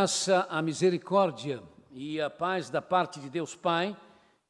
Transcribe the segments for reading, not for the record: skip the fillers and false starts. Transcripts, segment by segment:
graça, a misericórdia e a paz da parte de Deus Pai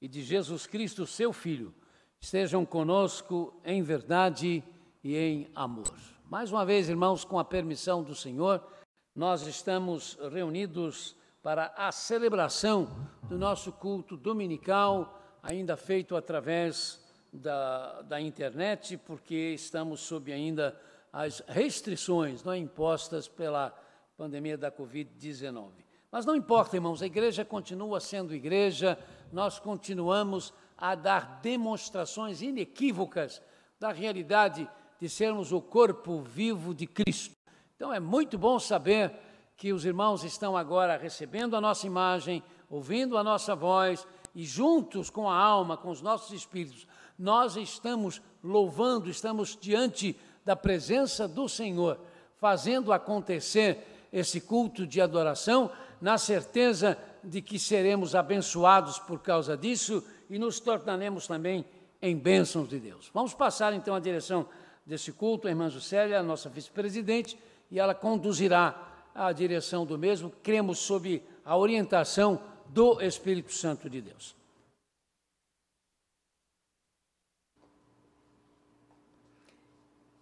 e de Jesus Cristo, seu Filho, estejam conosco em verdade e em amor. Mais uma vez, irmãos, com a permissão do Senhor, nós estamos reunidos para a celebração do nosso culto dominical, ainda feito através da internet, porque estamos sob ainda as restrições impostas pela pandemia da Covid-19. Mas não importa, irmãos, a igreja continua sendo igreja, nós continuamos a dar demonstrações inequívocas da realidade de sermos o corpo vivo de Cristo. Então é muito bom saber que os irmãos estão agora recebendo a nossa imagem, ouvindo a nossa voz e juntos com a alma, com os nossos espíritos, nós estamos louvando, estamos diante da presença do Senhor, fazendo acontecer esse culto de adoração, na certeza de que seremos abençoados por causa disso e nos tornaremos também em bênçãos de Deus. Vamos passar então a direção desse culto, a irmã Juscelia, a nossa vice-presidente, e ela conduzirá a direção do mesmo, cremos sob a orientação do Espírito Santo de Deus.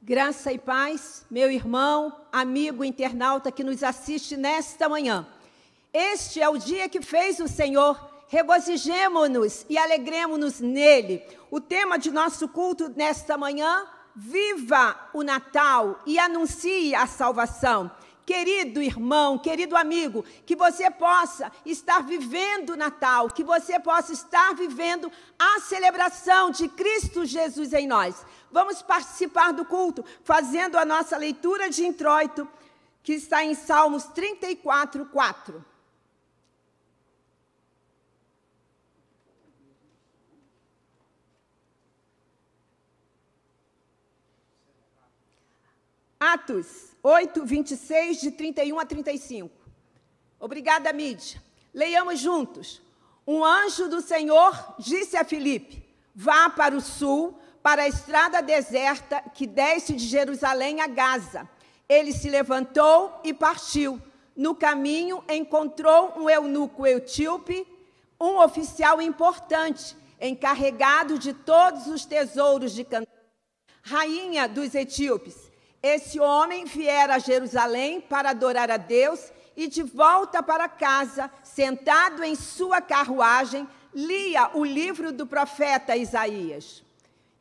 Graça e paz, meu irmão, amigo internauta que nos assiste nesta manhã. Este é o dia que fez o Senhor, regozijemo-nos e alegremo-nos nele. O tema de nosso culto nesta manhã, viva o Natal e anuncie a salvação. Querido irmão, querido amigo, que você possa estar vivendo o Natal, que você possa estar vivendo a celebração de Cristo Jesus em nós. Vamos participar do culto, fazendo a nossa leitura de introito, que está em Salmos 34, 4. Atos 8, 26, de 31 a 35. Obrigada, mídia. Leiamos juntos. Um anjo do Senhor disse a Filipe: vá para o sul, para a estrada deserta que desce de Jerusalém a Gaza. Ele se levantou e partiu. No caminho, encontrou um eunuco etíope, um oficial importante, encarregado de todos os tesouros de Canaã, rainha dos etíopes. Esse homem viera a Jerusalém para adorar a Deus e, de volta para casa, sentado em sua carruagem, lia o livro do profeta Isaías.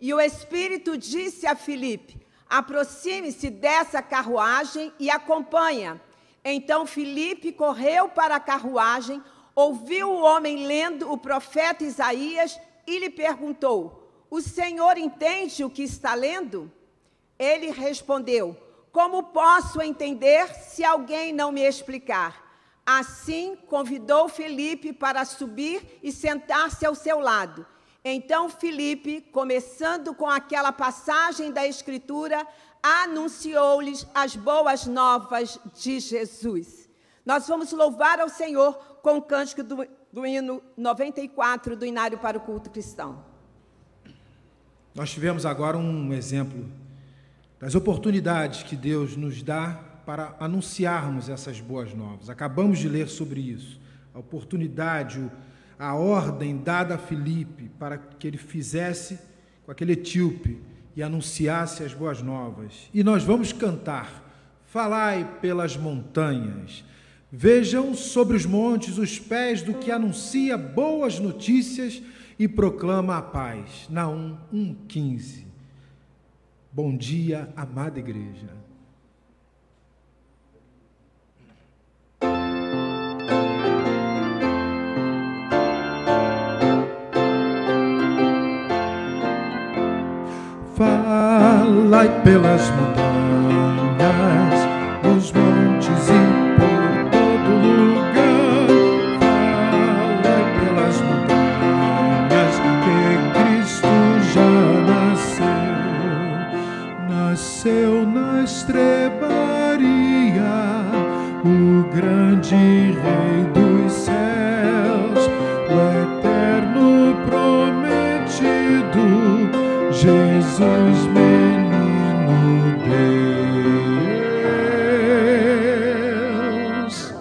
E o Espírito disse a Filipe: aproxime-se dessa carruagem e acompanha. Então Filipe correu para a carruagem, ouviu o homem lendo o profeta Isaías e lhe perguntou: o senhor entende o que está lendo? Ele respondeu: como posso entender se alguém não me explicar? Assim, convidou Filipe para subir e sentar-se ao seu lado. Então, Filipe, começando com aquela passagem da Escritura, anunciou-lhes as boas novas de Jesus. Nós vamos louvar ao Senhor com o cântico do hino 94 do Inário para o Culto Cristão. Nós tivemos agora um exemplo das oportunidades que Deus nos dá para anunciarmos essas boas novas. Acabamos de ler sobre isso. A oportunidade, a ordem dada a Filipe para que ele fizesse com aquele etíope e anunciasse as boas novas. E nós vamos cantar: falai pelas montanhas, vejam sobre os montes os pés do que anuncia boas notícias e proclama a paz. Naum 1,15. Bom dia, amada igreja. Falai pelas montanhas, nos montes e por todo lugar. Falai pelas montanhas que Cristo já nasceu na estrebaria, o grande Rei dos céus, o eterno prometido, Jesus, menino Deus.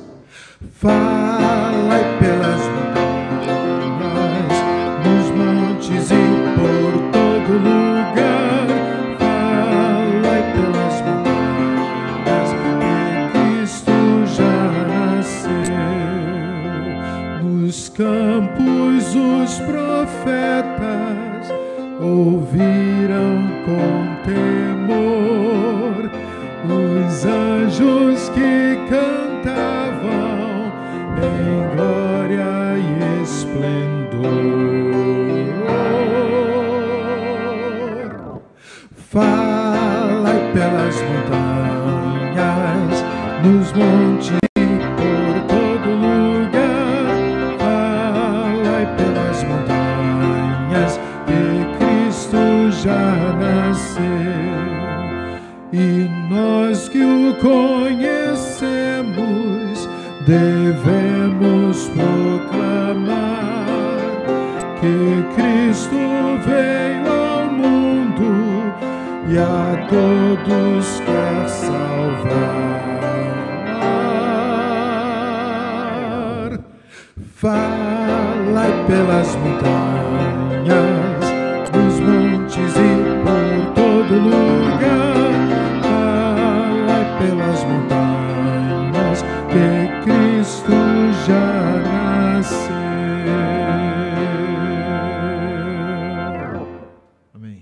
ouviram com temor os anjos que cantavam em glória e esplendor. Falai pelas montanhas, nos montes, por todo lugar. Falai pelas montanhas que Cristo já nasceu. E nós que o conhecemos devemos proclamar que Cristo veio ao mundo e a todos quer salvar. Falai pelas montanhas, nos montes e por todo lugar. Falai pelas montanhas que Cristo já nasceu. Amém.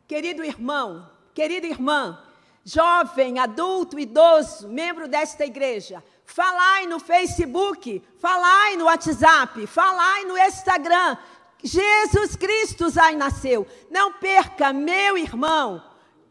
Querido irmão, querida irmã, jovem, adulto, idoso, membro desta igreja, falai no Facebook, falai no WhatsApp, falai no Instagram, Jesus Cristo já nasceu. Não perca, meu irmão,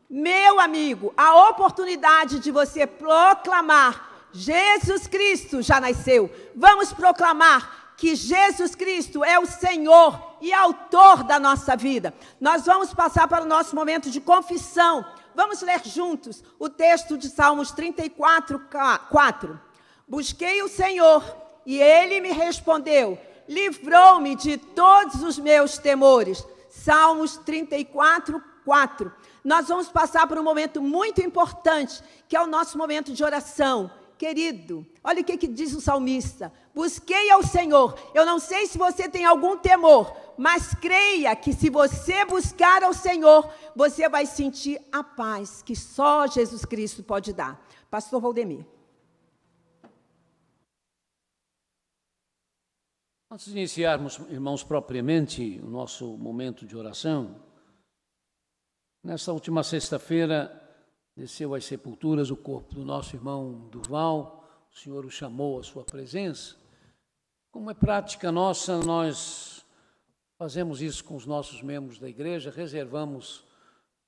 meu amigo, a oportunidade de você proclamar: Jesus Cristo já nasceu. Vamos proclamar que Jesus Cristo é o Senhor e autor da nossa vida. Nós vamos passar para o nosso momento de confissão. Vamos ler juntos o texto de Salmos 34:4. Busquei o Senhor e Ele me respondeu, livrou-me de todos os meus temores. Salmos 34:4. Nós vamos passar por um momento muito importante, que é o nosso momento de oração. Querido, olha o que diz o salmista: busquei ao Senhor. Eu não sei se você tem algum temor, mas creia que se você buscar ao Senhor, você vai sentir a paz que só Jesus Cristo pode dar. Pastor Valdemir. Antes de iniciarmos, irmãos, propriamente o nosso momento de oração, nesta última sexta-feira, desceu às sepulturas o corpo do nosso irmão Durval. O Senhor o chamou à sua presença. Como é prática nossa, nós fazemos isso com os nossos membros da igreja, reservamos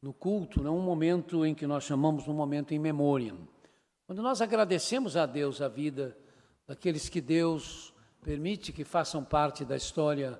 no culto, um momento em que nós chamamos um momento em memória. Quando nós agradecemos a Deus a vida daqueles que Deus permite que façam parte da história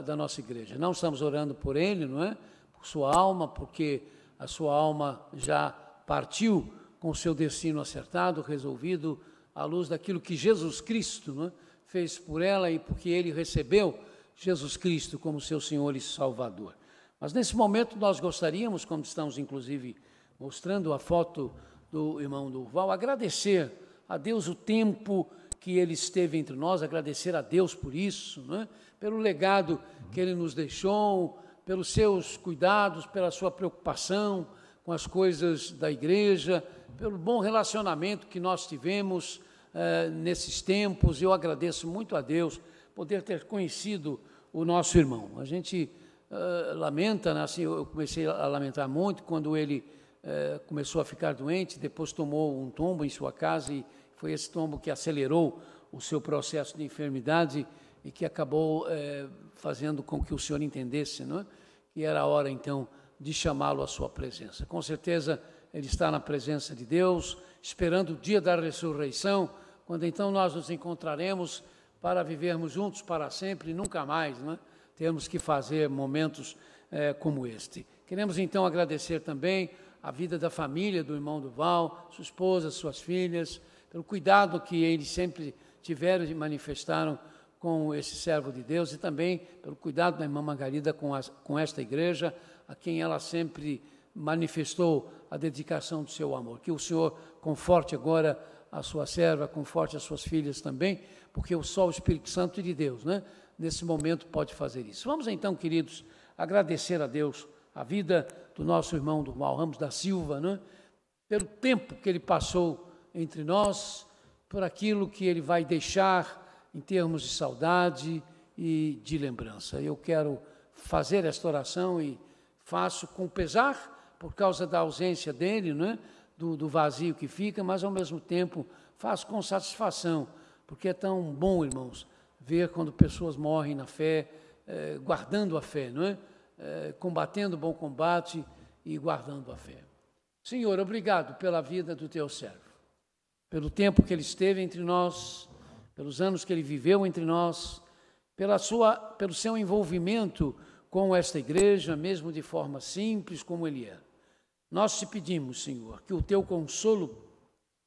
da nossa igreja. Não estamos orando por ele, não é? Por sua alma, porque a sua alma já partiu com o seu destino acertado, resolvido, à luz daquilo que Jesus Cristo, não é, fez por ela e porque ele recebeu Jesus Cristo como seu Senhor e Salvador. Mas nesse momento nós gostaríamos, como estamos inclusive mostrando a foto do irmão Durval, agradecer a Deus o tempo que ele esteve entre nós, agradecer a Deus por isso, né? Pelo legado que ele nos deixou, pelos seus cuidados, pela sua preocupação com as coisas da igreja, pelo bom relacionamento que nós tivemos nesses tempos. Eu agradeço muito a Deus poder ter conhecido o nosso irmão. A gente lamenta, né? Assim, eu comecei a lamentar muito quando ele começou a ficar doente, depois tomou um tombo em sua casa e foi esse tombo que acelerou o seu processo de enfermidade e que acabou fazendo com que o Senhor entendesse, não é? Que era a hora, então, de chamá-lo à sua presença. Com certeza, ele está na presença de Deus, esperando o dia da ressurreição, quando então nós nos encontraremos para vivermos juntos para sempre e nunca mais, não é? Temos que fazer momentos como este. Queremos, então, agradecer também a vida da família do irmão Durval, sua esposa, suas filhas, pelo cuidado que eles sempre tiveram e manifestaram com esse servo de Deus e também pelo cuidado da irmã Margarida com esta igreja, a quem ela sempre manifestou a dedicação do seu amor. Que o Senhor conforte agora a sua serva, conforte as suas filhas também, porque só o Espírito Santo de Deus, né, nesse momento pode fazer isso. Vamos então, queridos, agradecer a Deus a vida do nosso irmão Durval Ramos da Silva, né, pelo tempo que ele passou entre nós, por aquilo que ele vai deixar em termos de saudade e de lembrança. Eu quero fazer esta oração e faço com pesar por causa da ausência dele, não é? Do vazio que fica, mas ao mesmo tempo faço com satisfação, porque é tão bom, irmãos, ver quando pessoas morrem na fé, guardando a fé, não é? Combatendo o bom combate e guardando a fé. Senhor, obrigado pela vida do teu servo, pelo tempo que ele esteve entre nós, pelos anos que ele viveu entre nós, pelo seu envolvimento com esta igreja, mesmo de forma simples como ele é. Nós te pedimos, Senhor, que o teu consolo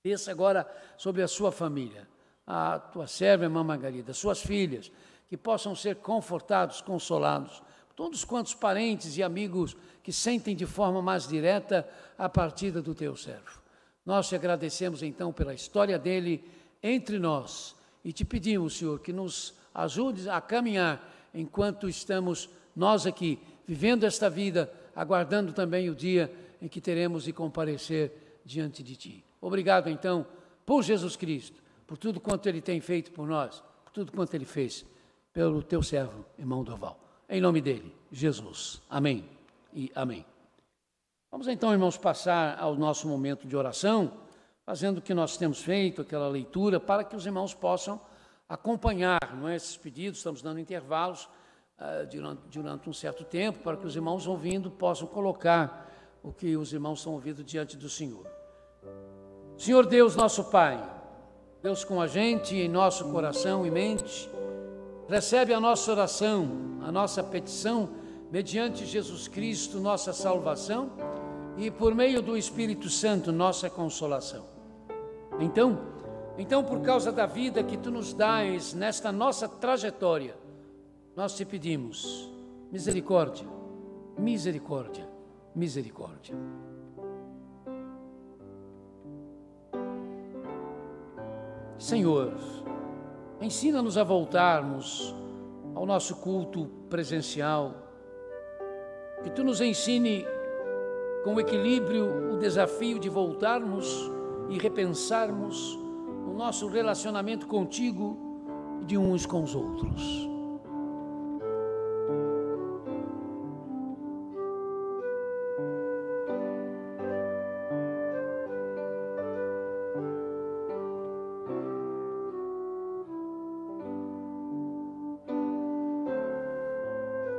desça agora sobre a sua família, a tua serva, irmã Margarida, suas filhas, que possam ser confortados, consolados, todos quantos parentes e amigos que sentem de forma mais direta a partida do teu servo. Nós te agradecemos, então, pela história dele entre nós e te pedimos, Senhor, que nos ajude a caminhar enquanto estamos nós aqui, vivendo esta vida, aguardando também o dia em que teremos de comparecer diante de Ti. Obrigado, então, por Jesus Cristo, por tudo quanto Ele tem feito por nós, por tudo quanto Ele fez pelo Teu servo, irmão Doval. Em nome dEle, Jesus. Amém e amém. Vamos então, irmãos, passar ao nosso momento de oração, fazendo o que nós temos feito, aquela leitura, para que os irmãos possam acompanhar, não é, esses pedidos. Estamos dando intervalos durante um certo tempo, para que os irmãos ouvindo possam colocar o que os irmãos estão ouvindo diante do Senhor. Senhor Deus, nosso Pai, Deus com a gente em nosso coração e mente, recebe a nossa oração, a nossa petição, mediante Jesus Cristo, nossa salvação, e por meio do Espírito Santo, nossa consolação. Então, por causa da vida que Tu nos dás nesta nossa trajetória, nós Te pedimos misericórdia, misericórdia, misericórdia. Senhor, ensina-nos a voltarmos ao nosso culto presencial, que Tu nos ensine com equilíbrio o desafio de voltarmos e repensarmos o nosso relacionamento contigo e de uns com os outros.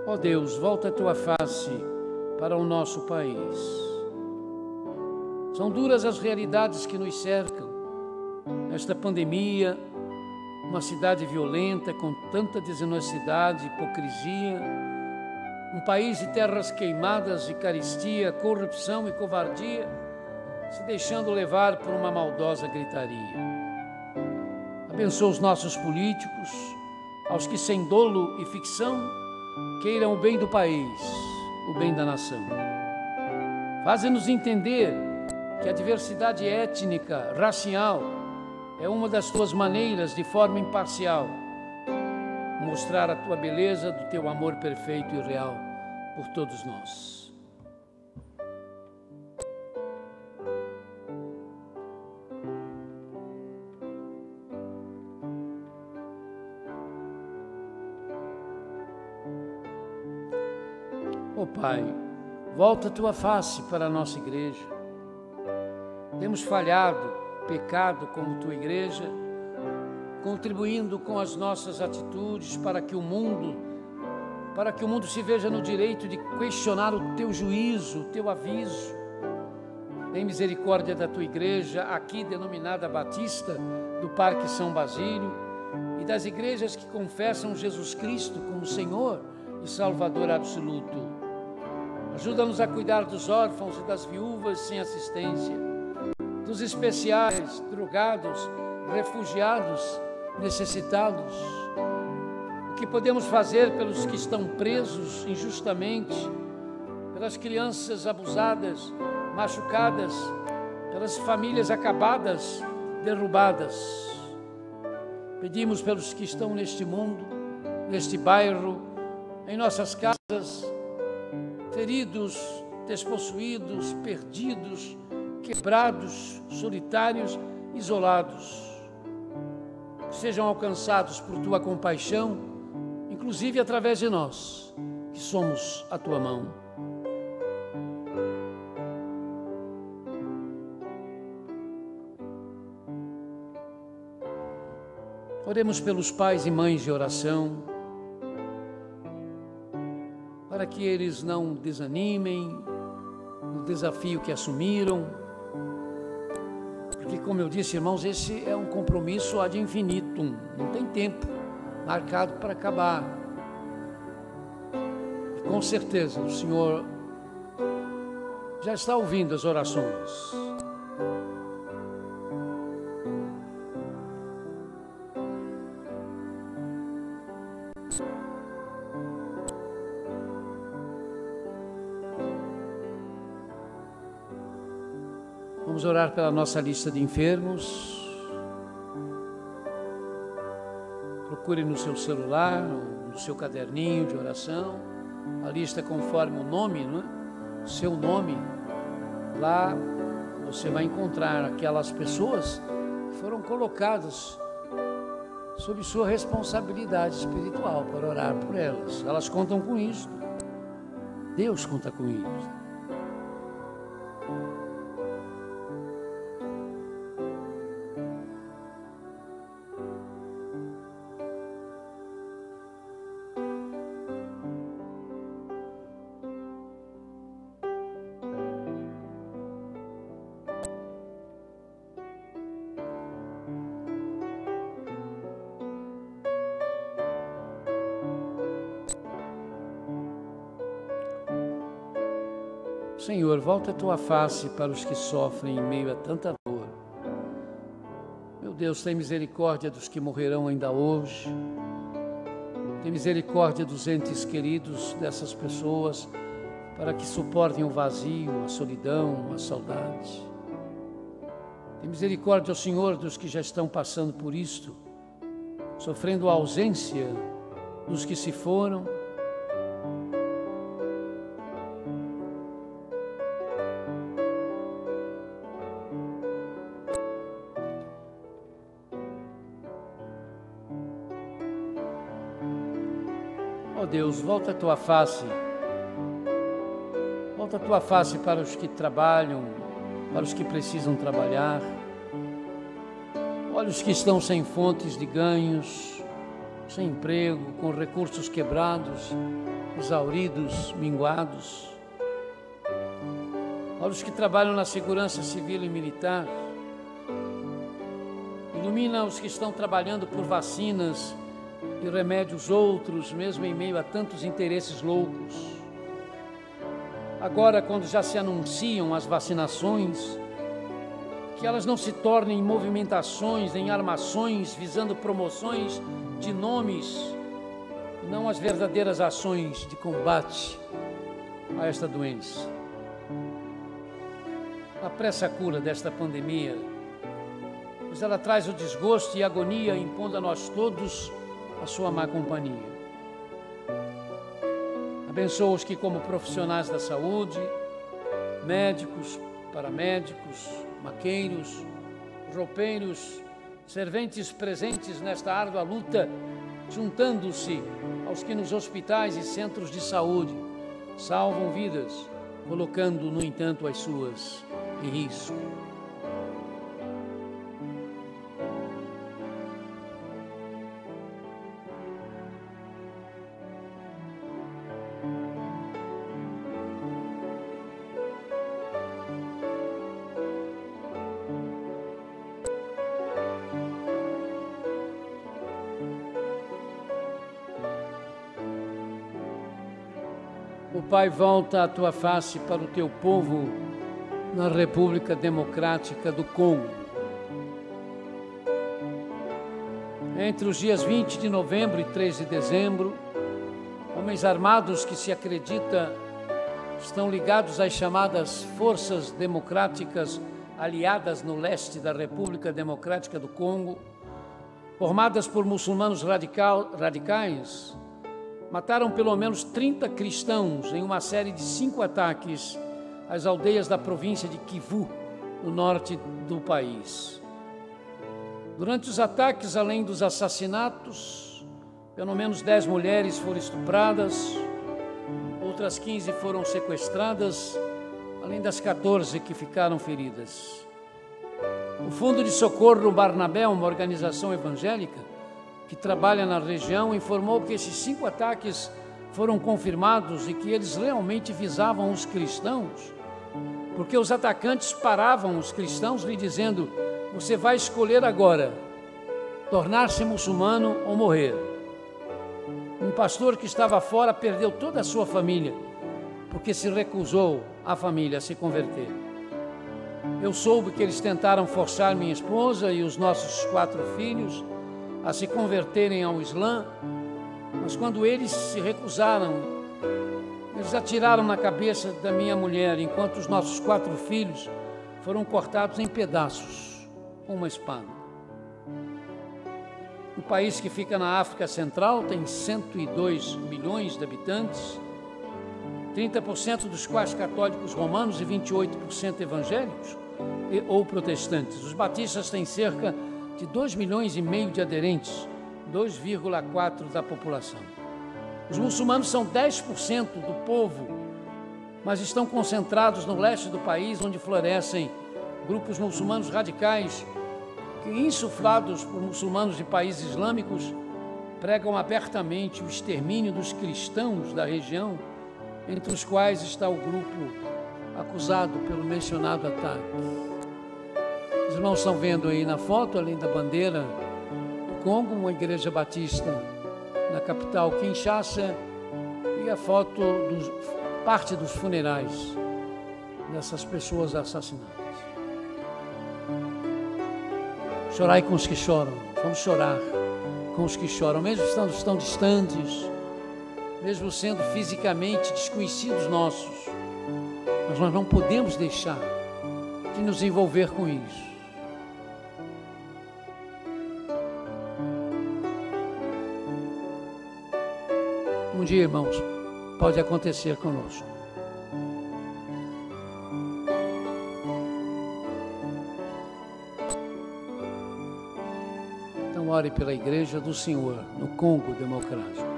Ó Deus, volta a Tua face para o nosso país. São duras as realidades que nos cercam. Esta pandemia, uma cidade violenta, com tanta desonestidade, hipocrisia, um país de terras queimadas, de carestia, corrupção e covardia, se deixando levar por uma maldosa gritaria. Abençoa os nossos políticos, aos que sem dolo e ficção queiram o bem do país, o bem da nação. Faze-nos entender que a diversidade étnica, racial, é uma das Tuas maneiras, de forma imparcial, mostrar a Tua beleza do Teu amor perfeito e real por todos nós. Ó Pai, volta a Tua face para a nossa igreja. Temos falhado, pecado como Tua igreja, contribuindo com as nossas atitudes para que o mundo se veja no direito de questionar o Teu juízo, o Teu aviso. Tem misericórdia da Tua igreja, aqui denominada Batista, do Parque São Basílio, e das igrejas que confessam Jesus Cristo como Senhor e Salvador absoluto. Ajuda-nos a cuidar dos órfãos e das viúvas sem assistência, dos especiais, drogados, refugiados, necessitados. O que podemos fazer pelos que estão presos injustamente, pelas crianças abusadas, machucadas, pelas famílias acabadas, derrubadas. Pedimos pelos que estão neste mundo, neste bairro, em nossas casas, feridos, despossuídos, perdidos, quebrados, solitários, isolados. Que sejam alcançados por Tua compaixão, inclusive através de nós. Que que somos a tua mão. Oremos pelos pais e mães de oração, para que eles não desanimem no desafio que assumiram, porque, como eu disse, irmãos, esse é um compromisso ad infinitum, não tem tempo marcado para acabar. E, com certeza, o Senhor já está ouvindo as orações. Vamos orar pela nossa lista de enfermos. Procure no seu celular, no seu caderninho de oração, a lista conforme o nome, não é? O seu nome. Lá você vai encontrar aquelas pessoas que foram colocadas sob sua responsabilidade espiritual para orar por elas. Elas contam com isso. Deus conta com isso. Senhor, volta a tua face para os que sofrem em meio a tanta dor. Meu Deus, tem misericórdia dos que morrerão ainda hoje. Tem misericórdia dos entes queridos dessas pessoas, para que suportem o vazio, a solidão, a saudade. Tem misericórdia, ó Senhor, dos que já estão passando por isto, sofrendo a ausência dos que se foram. Ó Deus, volta a tua face para os que trabalham, para os que precisam trabalhar. Olha os que estão sem fontes de ganhos, sem emprego, com recursos quebrados, exauridos, minguados. Olha os que trabalham na segurança civil e militar. Ilumina os que estão trabalhando por vacinas e remédios outros, mesmo em meio a tantos interesses loucos. Agora, quando já se anunciam as vacinações, que elas não se tornem movimentações, em armações, visando promoções de nomes, e não as verdadeiras ações de combate a esta doença. Apressa a cura desta pandemia, pois ela traz o desgosto e a agonia, impondo a nós todos a sua má companhia. Abençoa os que, como profissionais da saúde, médicos, paramédicos, maqueiros, roupeiros, serventes presentes nesta árdua luta, juntando-se aos que nos hospitais e centros de saúde salvam vidas, colocando, no entanto, as suas em risco. Pai, volta a tua face para o teu povo na República Democrática do Congo. Entre os dias 20 de novembro e 3 de dezembro, homens armados que se acredita estão ligados às chamadas Forças Democráticas aliadas no leste da República Democrática do Congo, formadas por muçulmanos radicais, mataram pelo menos 30 cristãos em uma série de 5 ataques às aldeias da província de Kivu, no norte do país. Durante os ataques, além dos assassinatos, pelo menos 10 mulheres foram estupradas, outras 15 foram sequestradas, além das 14 que ficaram feridas. O Fundo de Socorro Barnabé, uma organização evangélica que trabalha na região, informou que esses 5 ataques foram confirmados e que eles realmente visavam os cristãos, porque os atacantes paravam os cristãos lhe dizendo: você vai escolher agora tornar-se muçulmano ou morrer. Um pastor que estava fora perdeu toda a sua família, porque se recusou a família a se converter. Eu soube que eles tentaram forçar minha esposa e os nossos 4 filhos a se converterem ao Islã, mas quando eles se recusaram, eles atiraram na cabeça da minha mulher, enquanto os nossos 4 filhos foram cortados em pedaços com uma espada. O país, que fica na África Central, tem 102 milhões de habitantes, 30% dos quais católicos romanos e 28% evangélicos ou protestantes. Os batistas têm cerca de 2,5 milhões de aderentes, 2,4% da população. Os muçulmanos são 10% do povo, mas estão concentrados no leste do país, onde florescem grupos muçulmanos radicais que, insuflados por muçulmanos de países islâmicos, pregam abertamente o extermínio dos cristãos da região, entre os quais está o grupo acusado pelo mencionado ataque. Os irmãos estão vendo aí na foto, além da bandeira do Congo, uma igreja batista na capital Kinshasa, e a foto parte dos funerais dessas pessoas assassinadas. Chorai com os que choram, vamos chorar com os que choram, mesmo estando tão distantes, mesmo sendo fisicamente desconhecidos nossos, mas nós não podemos deixar de nos envolver com isso. Um dia, irmãos, pode acontecer conosco. Então, ore pela Igreja do Senhor no Congo Democrático.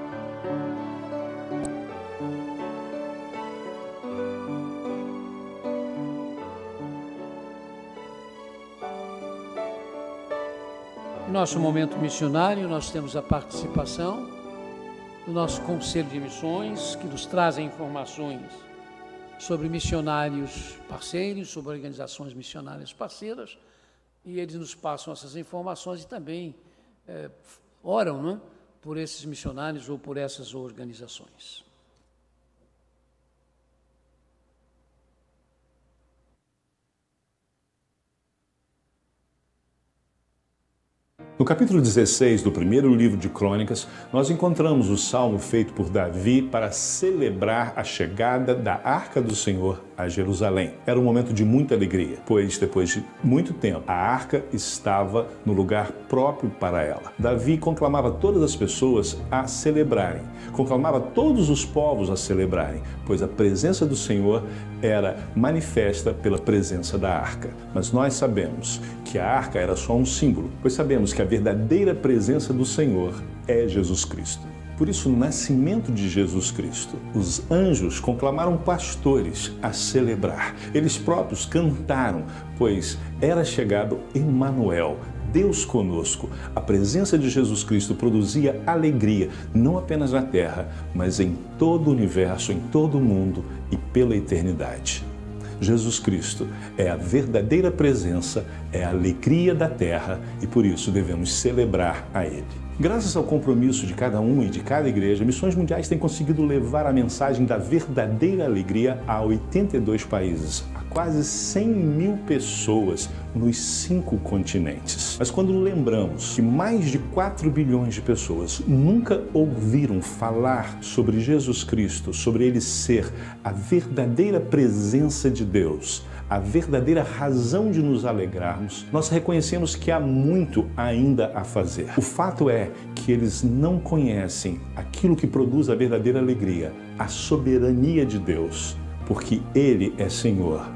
No nosso momento missionário, nós temos a participação do nosso Conselho de Missões, que nos trazem informações sobre missionários parceiros, sobre organizações missionárias parceiras, e eles nos passam essas informações e também oram, né, por esses missionários ou por essas organizações. No capítulo 16 do primeiro livro de Crônicas, nós encontramos o salmo feito por Davi para celebrar a chegada da Arca do Senhor a Jerusalém. Era um momento de muita alegria, pois depois de muito tempo, a Arca estava no lugar próprio para ela. Davi conclamava todas as pessoas a celebrarem, conclamava todos os povos a celebrarem, pois a presença do Senhor era manifesta pela presença da Arca. Mas nós sabemos que a Arca era só um símbolo, pois sabemos que a verdadeira presença do Senhor é Jesus Cristo. Por isso, no nascimento de Jesus Cristo, os anjos conclamaram pastores a celebrar. Eles próprios cantaram, pois era chegado Emmanuel, Deus conosco. A presença de Jesus Cristo produzia alegria, não apenas na terra, mas em todo o universo, em todo o mundo e pela eternidade. Jesus Cristo é a verdadeira presença, é a alegria da terra e por isso devemos celebrar a Ele. Graças ao compromisso de cada um e de cada igreja, Missões Mundiais tem conseguido levar a mensagem da verdadeira alegria a 82 países, a quase 100 mil pessoas nos 5 continentes. Mas quando lembramos que mais de 4 bilhões de pessoas nunca ouviram falar sobre Jesus Cristo, sobre Ele ser a verdadeira presença de Deus, a verdadeira razão de nos alegrarmos, nós reconhecemos que há muito ainda a fazer. O fato é que eles não conhecem aquilo que produz a verdadeira alegria, a soberania de Deus, porque Ele é Senhor.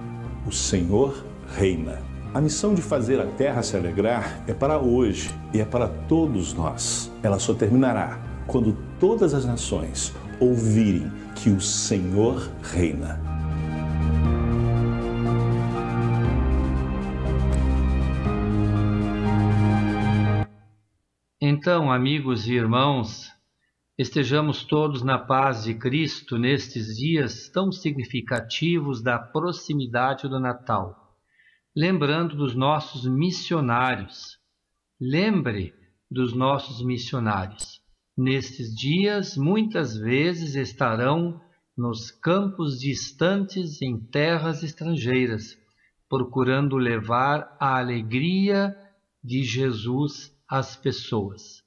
O Senhor reina. A missão de fazer a terra se alegrar é para hoje e é para todos nós. Ela só terminará quando todas as nações ouvirem que o Senhor reina. Então, amigos e irmãos, estejamos todos na paz de Cristo nestes dias tão significativos da proximidade do Natal. Lembrando dos nossos missionários. Lembre dos nossos missionários. Nestes dias, muitas vezes estarão nos campos distantes, em terras estrangeiras, procurando levar a alegria de Jesus às pessoas.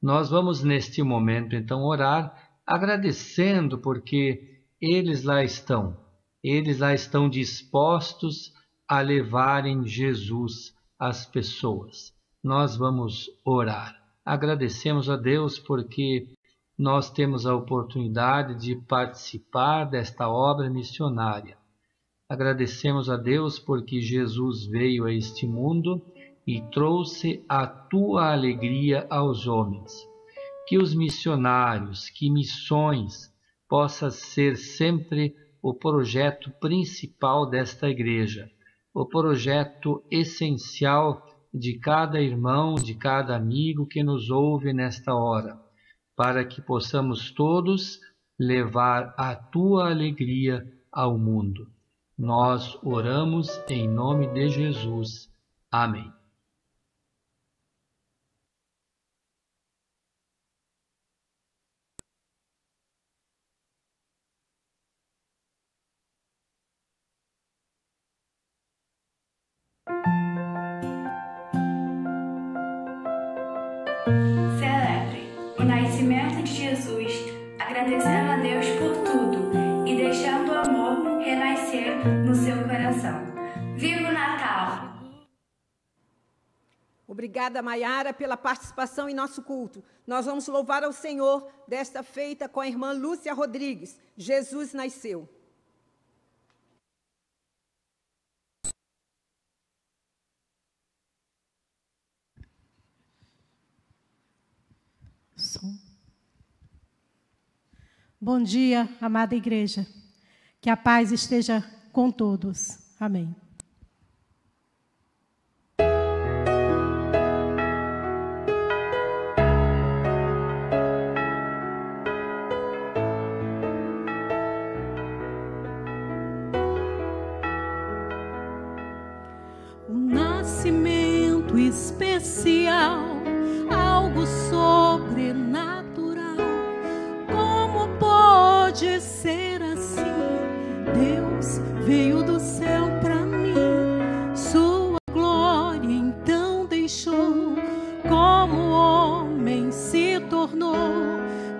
Nós vamos neste momento então orar, agradecendo porque eles lá estão dispostos a levarem Jesus às pessoas. Nós vamos orar. Agradecemos a Deus porque nós temos a oportunidade de participar desta obra missionária. Agradecemos a Deus porque Jesus veio a este mundo e trouxe a tua alegria aos homens. Que os missionários, que missões possa ser sempre o projeto principal desta igreja, o projeto essencial de cada irmão, de cada amigo que nos ouve nesta hora, para que possamos todos levar a tua alegria ao mundo. Nós oramos em nome de Jesus. Amém. Celebre o nascimento de Jesus, agradecendo a Deus por tudo e deixando o amor renascer no seu coração. Viva o Natal! Obrigada, Maiara, pela participação em nosso culto. Nós vamos louvar ao Senhor desta feita com a irmã Lúcia Rodrigues. Jesus nasceu. Bom dia, amada igreja. Que a paz esteja com todos. Amém. Um nascimento especial, algo sobrenatural. Como pode ser assim? Deus veio do céu para mim, sua glória então deixou, como homem se tornou.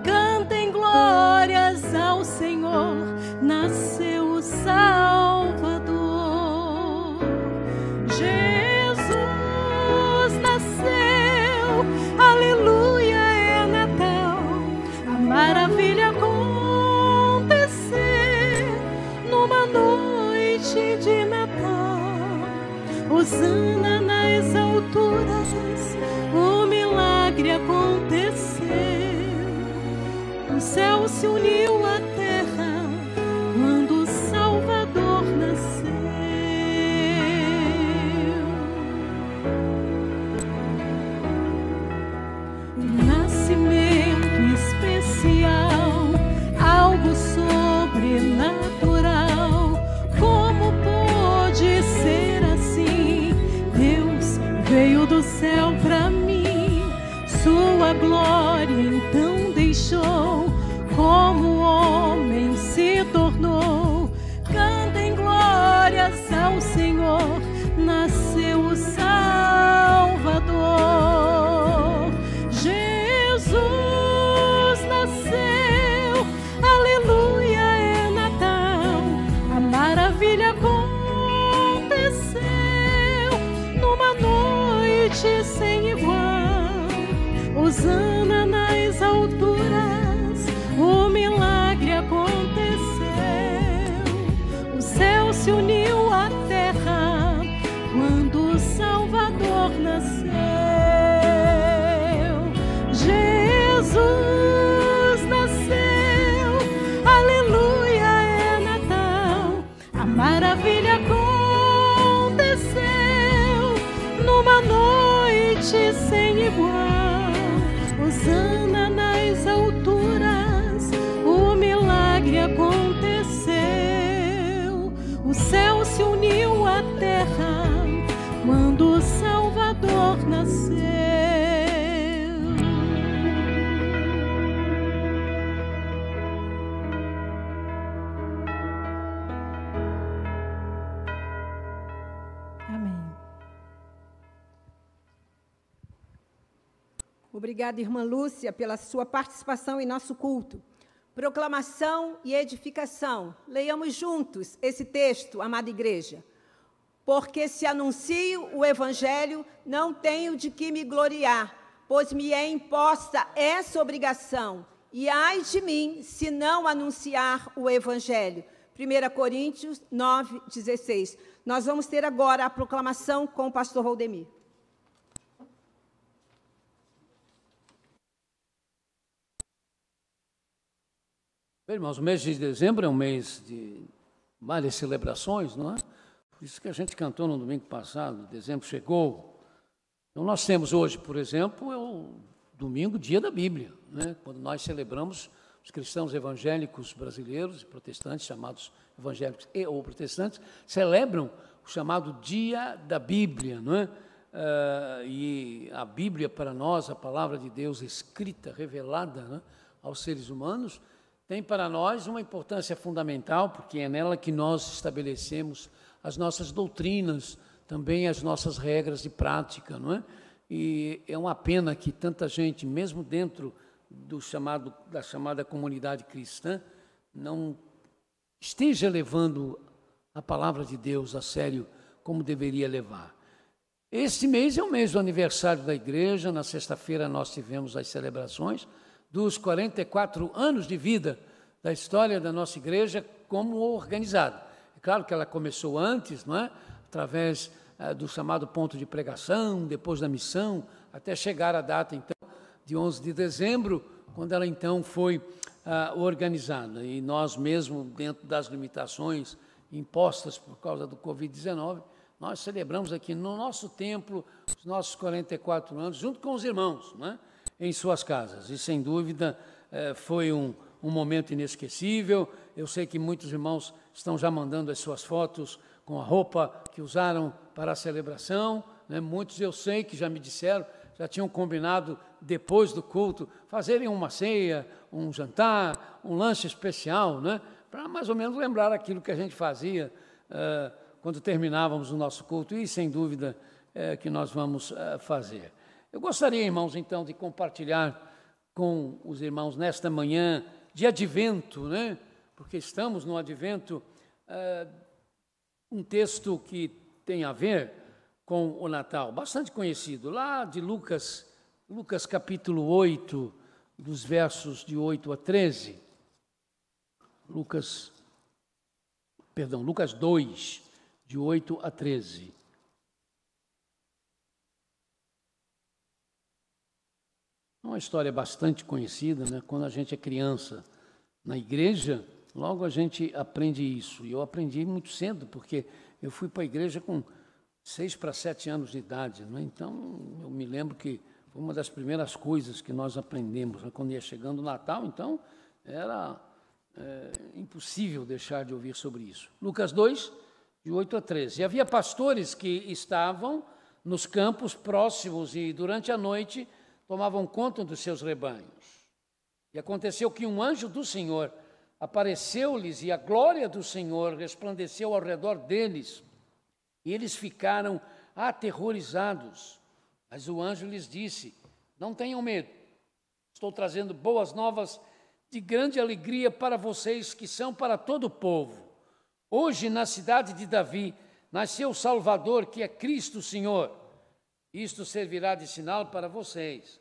Cantem glórias ao Senhor, nasceu o Salvador. Jesus nasceu, aleluia, é Natal. A maravilha acontecer numa noite de Natal. Hosana nas alturas, o milagre aconteceu. O céu se uniu à terra quando o Salvador nasceu. Um nascimento especial, algo sobrenatural. Como pôde ser assim? Deus veio do céu para mim, sua glória então deixou, como homem se tornou. Cantem glórias ao Senhor, nasceu o Salvador. Jesus nasceu, aleluia, é Natal. A maravilha aconteceu numa noite sem igual. Hosana nas alturas, o milagre aconteceu. O céu se uniu à terra quando o Salvador nasceu. Jesus nasceu, majestade sem igual. Hosana nas alturas, o milagre aconteceu. O céu se uniu à terra quando o Salvador nasceu. Obrigada, irmã Lúcia, pela sua participação em nosso culto. Proclamação e edificação. Leiamos juntos esse texto, amada igreja. Porque se anuncio o evangelho, não tenho de que me gloriar, pois me é imposta essa obrigação. E ai de mim, se não anunciar o evangelho. 1 Coríntios 9:16. Nós vamos ter agora a proclamação com o pastor Valdemir. Bem, irmãos, o mês de dezembro é um mês de várias celebrações, não é? Por isso que a gente cantou no domingo passado, dezembro chegou. Então, nós temos hoje, por exemplo, é o domingo, dia da Bíblia, né? Quando nós celebramos os cristãos evangélicos brasileiros e protestantes, chamados evangélicos e ou protestantes, celebram o chamado Dia da Bíblia, não é? E a Bíblia, para nós, a palavra de Deus escrita, revelada, né, aos seres humanos, tem para nós uma importância fundamental, porque é nela que nós estabelecemos as nossas doutrinas, também as nossas regras de prática, não é? E é uma pena que tanta gente, mesmo dentro da chamada comunidade cristã, não esteja levando a palavra de Deus a sério como deveria levar. Este mês é o mês do aniversário da igreja. Na sexta-feira nós tivemos as celebrações dos 44 anos de vida da história da nossa igreja como organizada. É claro que ela começou antes, não é? Através do chamado ponto de pregação, depois da missão, até chegar à data, então, de 11 de dezembro, quando ela, então, foi organizada. E nós mesmo, dentro das limitações impostas por causa do Covid-19, nós celebramos aqui no nosso templo os nossos 44 anos, junto com os irmãos, não é? Em suas casas. E, sem dúvida, foi um momento inesquecível. Eu sei que muitos irmãos estão já mandando as suas fotos com a roupa que usaram para a celebração, né? Muitos eu sei que já me disseram, já tinham combinado, depois do culto, fazerem uma ceia, um jantar, um lanche especial, né? Para mais ou menos lembrar aquilo que a gente fazia quando terminávamos o nosso culto, e, sem dúvida, que nós vamos fazer. Eu gostaria, irmãos, então, de compartilhar com os irmãos nesta manhã de advento, né? Porque estamos no advento, um texto que tem a ver com o Natal, bastante conhecido, lá de Lucas capítulo 8, dos versos de 8 a 13. Lucas 2, de 8 a 13. É uma história bastante conhecida, né? Quando a gente é criança na igreja, logo a gente aprende isso. E eu aprendi muito cedo, porque eu fui para a igreja com 6 para 7 anos de idade, né? Então, eu me lembro que foi uma das primeiras coisas que nós aprendemos, né? Quando ia chegando o Natal, então, era impossível deixar de ouvir sobre isso. Lucas 2, de 8 a 13. E havia pastores que estavam nos campos próximos e, durante a noite, tomavam conta dos seus rebanhos. E aconteceu que um anjo do Senhor apareceu-lhes e a glória do Senhor resplandeceu ao redor deles. E eles ficaram aterrorizados. Mas o anjo lhes disse: não tenham medo, estou trazendo boas novas de grande alegria para vocês, que são para todo o povo. Hoje, na cidade de Davi, nasceu o Salvador, que é Cristo o Senhor. Isto servirá de sinal para vocês.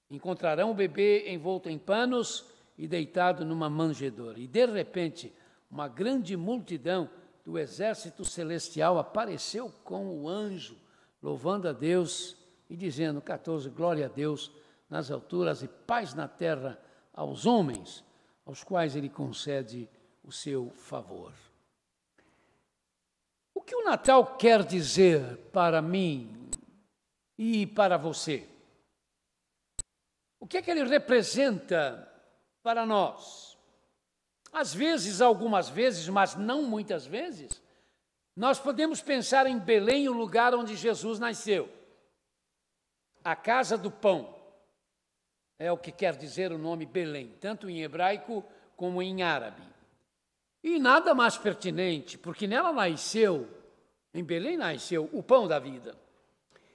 Encontrarão o bebê envolto em panos e deitado numa manjedoura. E, de repente, uma grande multidão do exército celestial apareceu com o anjo, louvando a Deus e dizendo, 14, glória a Deus nas alturas e paz na terra aos homens, aos quais Ele concede o seu favor. O que o Natal quer dizer para mim e para você? O que é que ele representa para nós? Às vezes, algumas vezes, mas não muitas vezes, nós podemos pensar em Belém, o lugar onde Jesus nasceu. A casa do pão é o que quer dizer o nome Belém, tanto em hebraico como em árabe. E nada mais pertinente, porque nela nasceu, em Belém nasceu o pão da vida.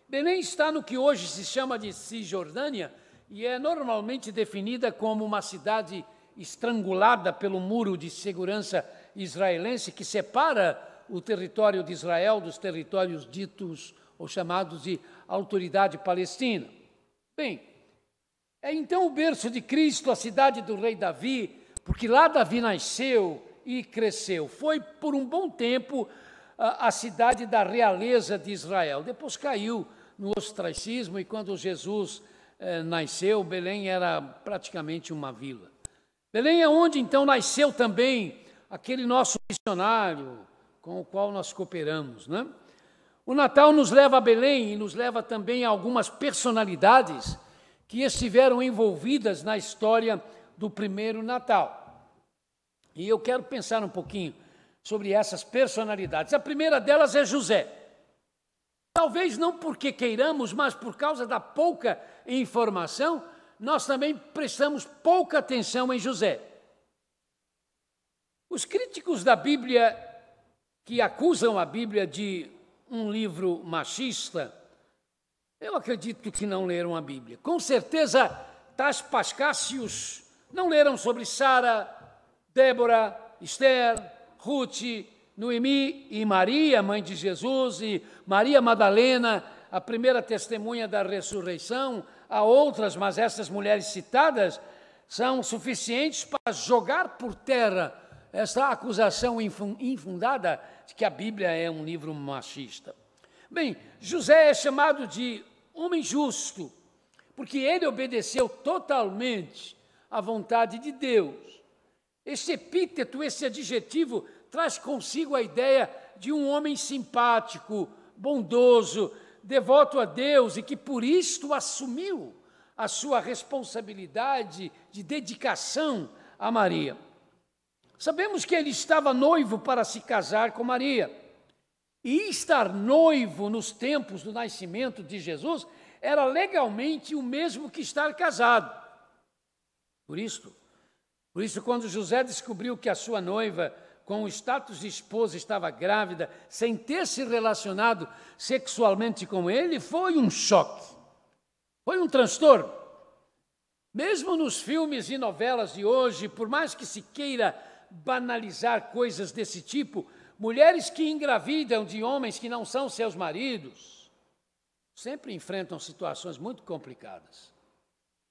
Belém está no que hoje se chama de Cisjordânia e é normalmente definida como uma cidade estrangulada pelo muro de segurança israelense que separa o território de Israel dos territórios ditos ou chamados de Autoridade Palestina. Bem, é então o berço de Cristo, a cidade do rei Davi, porque lá Davi nasceu e cresceu. Foi por um bom tempo a cidade da realeza de Israel. Depois caiu no ostracismo e quando Jesus nasceu, Belém era praticamente uma vila. Belém é onde então nasceu também aquele nosso missionário com o qual nós cooperamos, né? O Natal nos leva a Belém e nos leva também a algumas personalidades que estiveram envolvidas na história do primeiro Natal. E eu quero pensar um pouquinho sobre essas personalidades. A primeira delas é José. Talvez não porque queiramos, mas por causa da pouca informação, nós também prestamos pouca atenção em José. Os críticos da Bíblia que acusam a Bíblia de um livro machista, eu acredito que não leram a Bíblia. Com certeza, tais pascácios não leram sobre Sara, Débora, Esther, Ruth, Noemi e Maria, mãe de Jesus, e Maria Madalena, a primeira testemunha da ressurreição. Há outras, mas essas mulheres citadas são suficientes para jogar por terra essa acusação infundada de que a Bíblia é um livro machista. Bem, José é chamado de homem justo, porque ele obedeceu totalmente à vontade de Deus. Esse epíteto, esse adjetivo, traz consigo a ideia de um homem simpático, bondoso, devoto a Deus e que por isto assumiu a sua responsabilidade de dedicação a Maria. Sabemos que ele estava noivo para se casar com Maria. E estar noivo nos tempos do nascimento de Jesus era legalmente o mesmo que estar casado. Por isso, quando José descobriu que a sua noiva, com o status de esposa, estava grávida, sem ter se relacionado sexualmente com ele, foi um choque, foi um transtorno. Mesmo nos filmes e novelas de hoje, por mais que se queira banalizar coisas desse tipo, mulheres que engravidam de homens que não são seus maridos sempre enfrentam situações muito complicadas.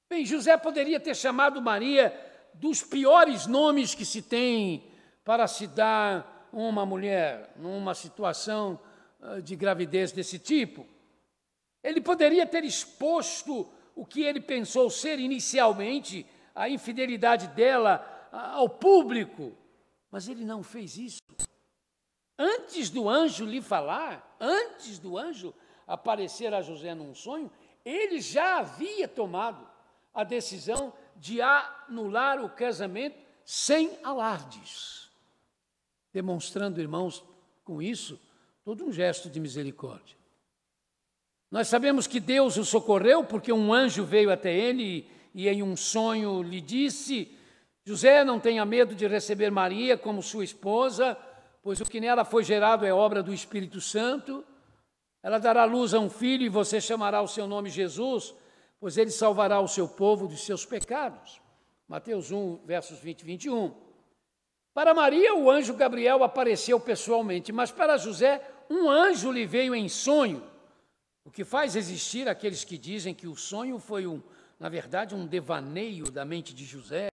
Bem, José poderia ter chamado Maria dos piores nomes que se tem para se dar uma mulher numa situação de gravidez desse tipo. Ele poderia ter exposto o que ele pensou ser inicialmente a infidelidade dela ao público, mas ele não fez isso. Antes do anjo lhe falar, antes do anjo aparecer a José num sonho, ele já havia tomado a decisão de anular o casamento sem alardes, demonstrando, irmãos, com isso, todo um gesto de misericórdia. Nós sabemos que Deus o socorreu porque um anjo veio até ele e em um sonho lhe disse: José, não tenha medo de receber Maria como sua esposa, pois o que nela foi gerado é obra do Espírito Santo. Ela dará luz a um filho e você chamará o seu nome Jesus, pois ele salvará o seu povo dos seus pecados. Mateus 1, versos 20 e 21. Para Maria, o anjo Gabriel apareceu pessoalmente, mas para José, um anjo lhe veio em sonho, o que faz existir aqueles que dizem que o sonho foi, na verdade, um devaneio da mente de José,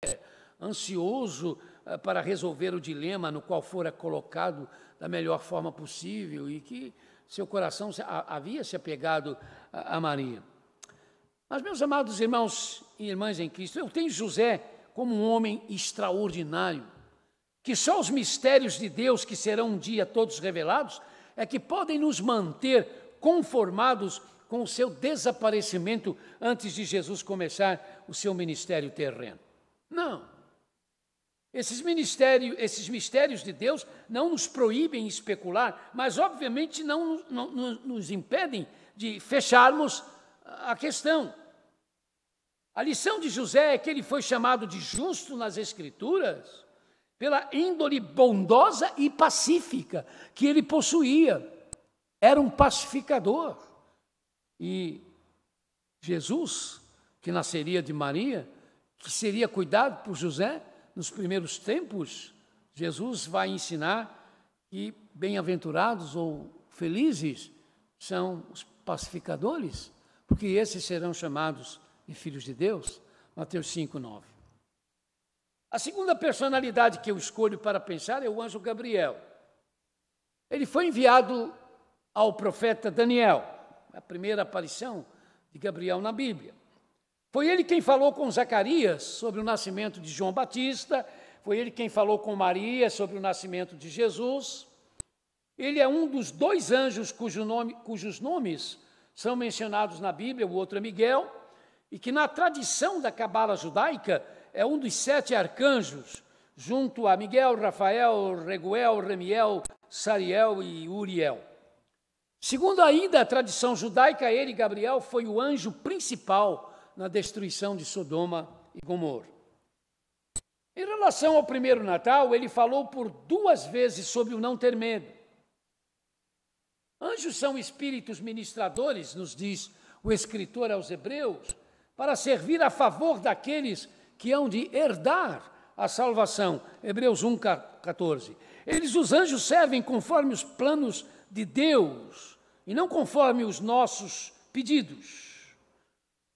ansioso para resolver o dilema no qual fora colocado da melhor forma possível e que seu coração havia se apegado a Maria. Mas, meus amados irmãos e irmãs em Cristo, eu tenho José como um homem extraordinário, que só os mistérios de Deus, que serão um dia todos revelados, é que podem nos manter conformados com o seu desaparecimento antes de Jesus começar o seu ministério terreno. Não. Esses mistérios de Deus não nos proíbem especular, mas obviamente não nos impedem de fecharmos a questão. A lição de José é que ele foi chamado de justo nas Escrituras pela índole bondosa e pacífica que ele possuía. Era um pacificador. E Jesus, que nasceria de Maria, que seria cuidado por José, nos primeiros tempos, Jesus vai ensinar que bem-aventurados ou felizes são os pacificadores, porque esses serão chamados de filhos de Deus. Mateus 5:9. A segunda personalidade que eu escolho para pensar é o anjo Gabriel. Ele foi enviado ao profeta Daniel, a primeira aparição de Gabriel na Bíblia. Foi ele quem falou com Zacarias sobre o nascimento de João Batista, foi ele quem falou com Maria sobre o nascimento de Jesus. Ele é um dos 2 anjos cujos nomes são mencionados na Bíblia, o outro é Miguel, e que na tradição da cabala judaica é um dos 7 arcanjos, junto a Miguel, Rafael, Reguel, Remiel, Sariel e Uriel. Segundo ainda a tradição judaica, ele, Gabriel, foi o anjo principal na destruição de Sodoma e Gomorra. Em relação ao primeiro Natal, ele falou por 2 vezes sobre o não ter medo. Anjos são espíritos ministradores, nos diz o escritor aos Hebreus, para servir a favor daqueles que hão de herdar a salvação. Hebreus 1:14. Os anjos servem conforme os planos de Deus e não conforme os nossos pedidos.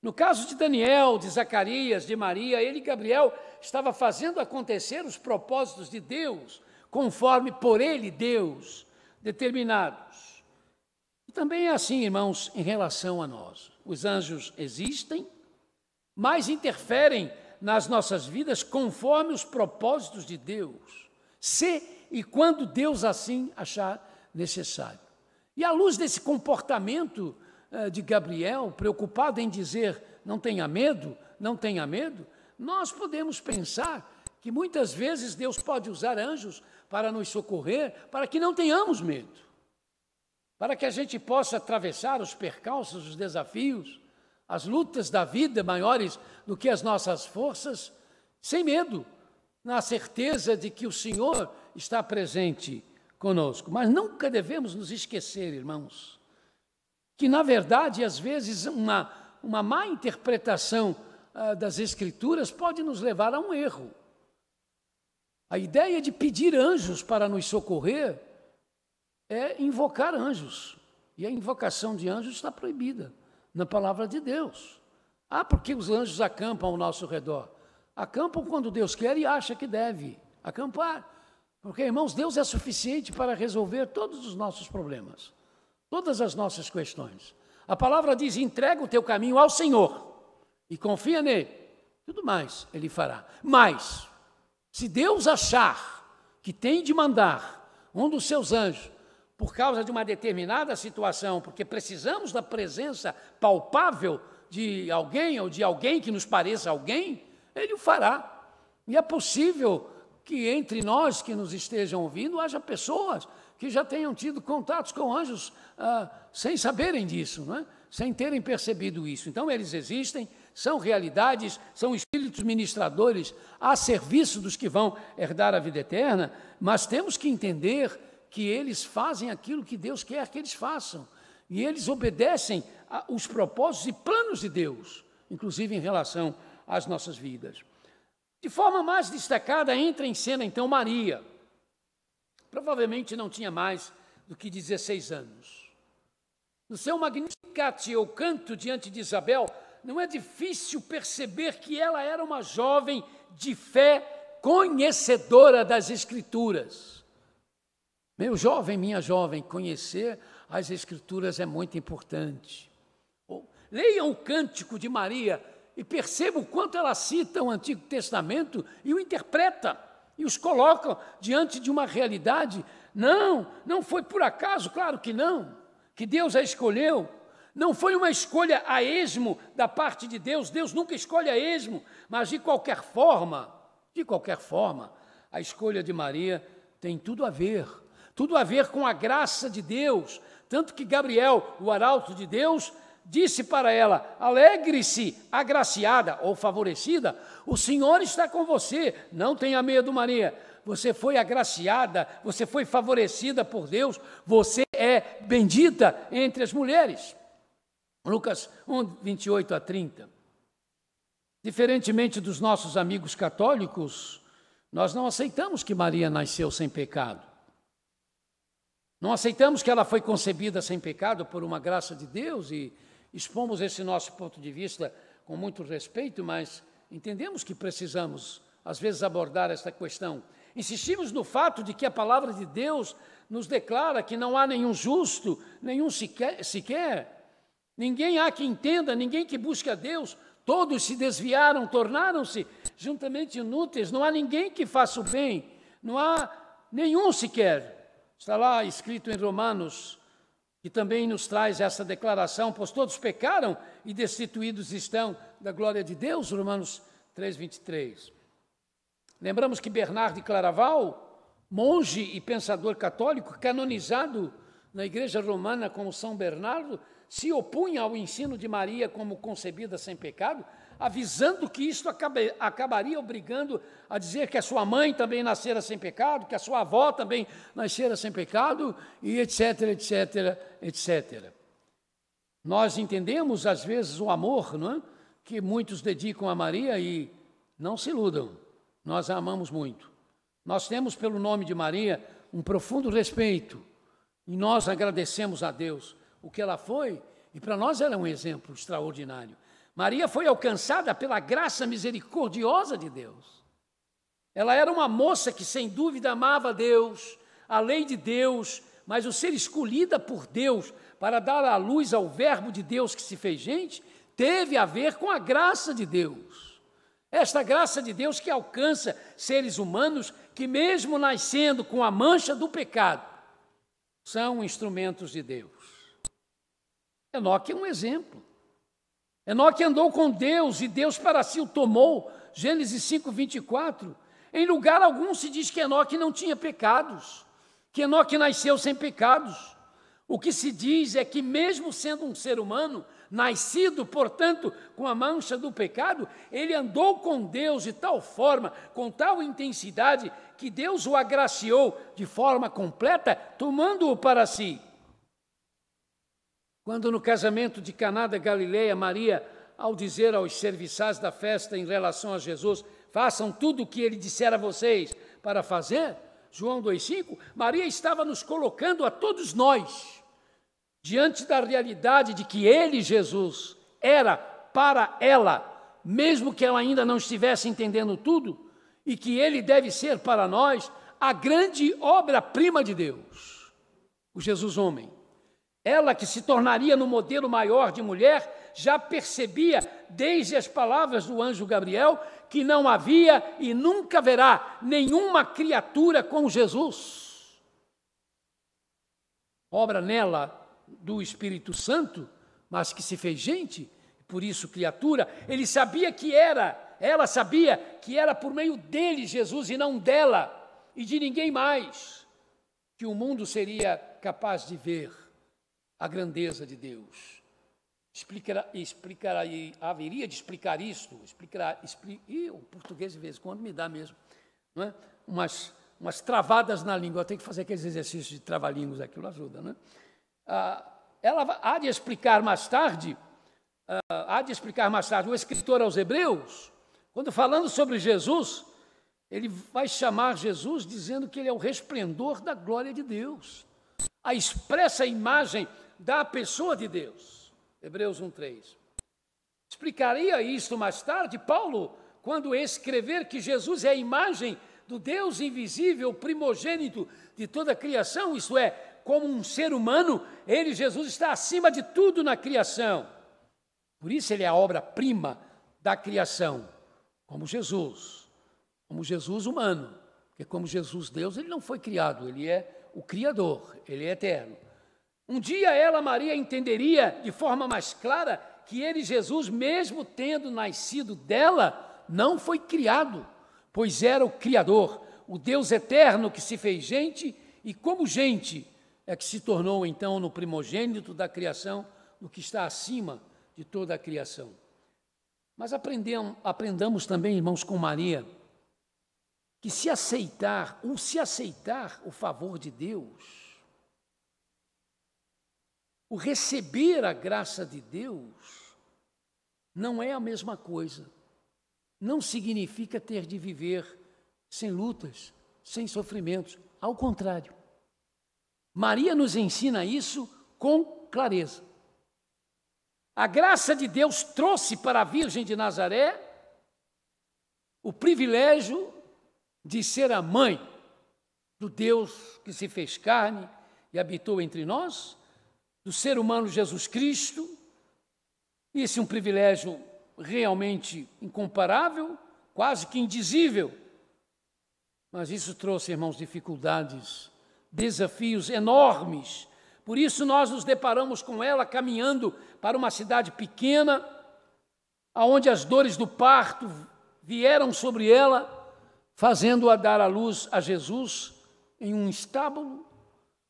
No caso de Daniel, de Zacarias, de Maria, ele, Gabriel, estava fazendo acontecer os propósitos de Deus, conforme por ele, Deus, determinados. E também é assim, irmãos, em relação a nós. Os anjos existem, mas interferem nas nossas vidas conforme os propósitos de Deus, se e quando Deus assim achar necessário. E à luz desse comportamento de Gabriel, preocupado em dizer não tenha medo, nós podemos pensar que muitas vezes Deus pode usar anjos para nos socorrer, para que não tenhamos medo, para que a gente possa atravessar os percalços, os desafios, as lutas da vida maiores do que as nossas forças, sem medo, na certeza de que o Senhor está presente conosco. Mas nunca devemos nos esquecer, irmãos, que, na verdade, às vezes, uma má interpretação das Escrituras pode nos levar a um erro. A ideia de pedir anjos para nos socorrer é invocar anjos. E a invocação de anjos está proibida na palavra de Deus. Porque os anjos acampam ao nosso redor. Acampam quando Deus quer e acha que deve acampar. Porque, irmãos, Deus é suficiente para resolver todos os nossos problemas, todas as nossas questões. A palavra diz: entrega o teu caminho ao Senhor e confia nele. Tudo mais ele fará. Mas, se Deus achar que tem de mandar um dos seus anjos por causa de uma determinada situação, porque precisamos da presença palpável de alguém ou de alguém que nos pareça alguém, ele o fará. E é possível que entre nós que nos estejam ouvindo haja pessoas que já tenham tido contatos com anjos sem saberem disso, não é? Sem terem percebido isso. Então, eles existem, são realidades, são espíritos ministradores a serviço dos que vão herdar a vida eterna, mas temos que entender que eles fazem aquilo que Deus quer que eles façam. E eles obedecem os propósitos e planos de Deus, inclusive em relação às nossas vidas. De forma mais destacada, entra em cena, então, Maria. Provavelmente não tinha mais do que 16 anos. No seu Magnificat, ou canto diante de Isabel, não é difícil perceber que ela era uma jovem de fé, conhecedora das Escrituras. Meu jovem, minha jovem, conhecer as Escrituras é muito importante. Leiam o Cântico de Maria e percebam o quanto ela cita o Antigo Testamento e o interpreta, e os coloca diante de uma realidade. Não foi por acaso, claro que não, que Deus a escolheu. Não foi uma escolha a esmo da parte de Deus. Deus nunca escolhe a esmo, mas de qualquer forma, a escolha de Maria tem tudo a ver com a graça de Deus. Tanto que Gabriel, o arauto de Deus, disse para ela: alegre-se, agraciada ou favorecida, o Senhor está com você, não tenha medo, Maria. Você foi agraciada, você foi favorecida por Deus, você é bendita entre as mulheres. Lucas 1, 28 a 30. Diferentemente dos nossos amigos católicos, nós não aceitamos que Maria nasceu sem pecado. Não aceitamos que ela foi concebida sem pecado por uma graça de Deus e expomos esse nosso ponto de vista com muito respeito, mas entendemos que precisamos, às vezes, abordar esta questão. Insistimos no fato de que a palavra de Deus nos declara que não há nenhum justo, nenhum sequer. Ninguém há que entenda, ninguém que busque a Deus. Todos se desviaram, tornaram-se juntamente inúteis. Não há ninguém que faça o bem, não há nenhum sequer. Está lá escrito em Romanos, que também nos traz essa declaração: pois todos pecaram e destituídos estão da glória de Deus, Romanos 3, 23. Lembramos que Bernardo de Claraval, monge e pensador católico, canonizado na Igreja Romana como São Bernardo, se opunha ao ensino de Maria como concebida sem pecado, avisando que isto acabaria obrigando a dizer que a sua mãe também nascera sem pecado, que a sua avó também nascera sem pecado, e etc, etc, etc. Nós entendemos, às vezes, o amor, não é? Que muitos dedicam a Maria, e não se iludam, nós a amamos muito. Nós temos, pelo nome de Maria, um profundo respeito, e nós agradecemos a Deus o que ela foi, e para nós ela é um exemplo extraordinário. Maria foi alcançada pela graça misericordiosa de Deus. Ela era uma moça que, sem dúvida, amava Deus, a lei de Deus, mas o ser escolhida por Deus para dar à luz ao verbo de Deus que se fez gente, teve a ver com a graça de Deus. Esta graça de Deus que alcança seres humanos que, mesmo nascendo com a mancha do pecado, são instrumentos de Deus. Enoque é um exemplo. Enoque andou com Deus e Deus para si o tomou. Gênesis 5, 24. Em lugar algum se diz que Enoque não tinha pecados, que Enoque nasceu sem pecados. O que se diz é que, mesmo sendo um ser humano, nascido, portanto, com a mancha do pecado, ele andou com Deus de tal forma, com tal intensidade, que Deus o agraciou de forma completa, tomando-o para si. Quando no casamento de Caná da Galileia, Maria, ao dizer aos serviçais da festa em relação a Jesus, façam tudo o que ele disser a vocês para fazer, João 2,5, Maria estava nos colocando a todos nós, diante da realidade de que ele, Jesus, era para ela, mesmo que ela ainda não estivesse entendendo tudo, e que ele deve ser para nós a grande obra-prima de Deus, o Jesus homem. Ela, que se tornaria no modelo maior de mulher, já percebia, desde as palavras do anjo Gabriel, que não havia e nunca haverá nenhuma criatura com Jesus. Obra nela do Espírito Santo, mas que se fez gente, por isso criatura. Ele sabia que ela sabia que era por meio dele, Jesus, e não dela, e de ninguém mais, que o mundo seria capaz de ver a grandeza de Deus. Haveria de explicar isto, e o português de vez em quando me dá mesmo, não é? umas travadas na língua. Eu tenho que fazer aqueles exercícios de trava-línguas, aquilo ajuda, né? Ela há de explicar mais tarde, o escritor aos Hebreus, quando falando sobre Jesus, ele vai chamar Jesus dizendo que ele é o resplendor da glória de Deus, a expressa imagem da pessoa de Deus. Hebreus 1:3. Explicaria isto mais tarde Paulo, quando escrever que Jesus é a imagem do Deus invisível, primogênito de toda a criação, isto é, como um ser humano, ele, Jesus, está acima de tudo na criação. Por isso ele é a obra-prima da criação, como Jesus humano, porque como Jesus Deus, ele não foi criado, ele é o Criador, ele é eterno. Um dia ela, Maria, entenderia de forma mais clara que ele, Jesus, mesmo tendo nascido dela, não foi criado, pois era o Criador, o Deus eterno que se fez gente e, como gente, é que se tornou, então, no primogênito da criação, no que está acima de toda a criação. Mas aprendamos também, irmãos, com Maria, que se aceitar o favor de Deus, o receber a graça de Deus, não é a mesma coisa. Não significa ter de viver sem lutas, sem sofrimentos. Ao contrário. Maria nos ensina isso com clareza. A graça de Deus trouxe para a Virgem de Nazaré o privilégio de ser a mãe do Deus que se fez carne e habitou entre nós, do ser humano Jesus Cristo. Esse é um privilégio realmente incomparável, quase que indizível. Mas isso trouxe, irmãos, dificuldades, desafios enormes. Por isso nós nos deparamos com ela caminhando para uma cidade pequena, aonde as dores do parto vieram sobre ela, fazendo-a dar à luz a Jesus em um estábulo,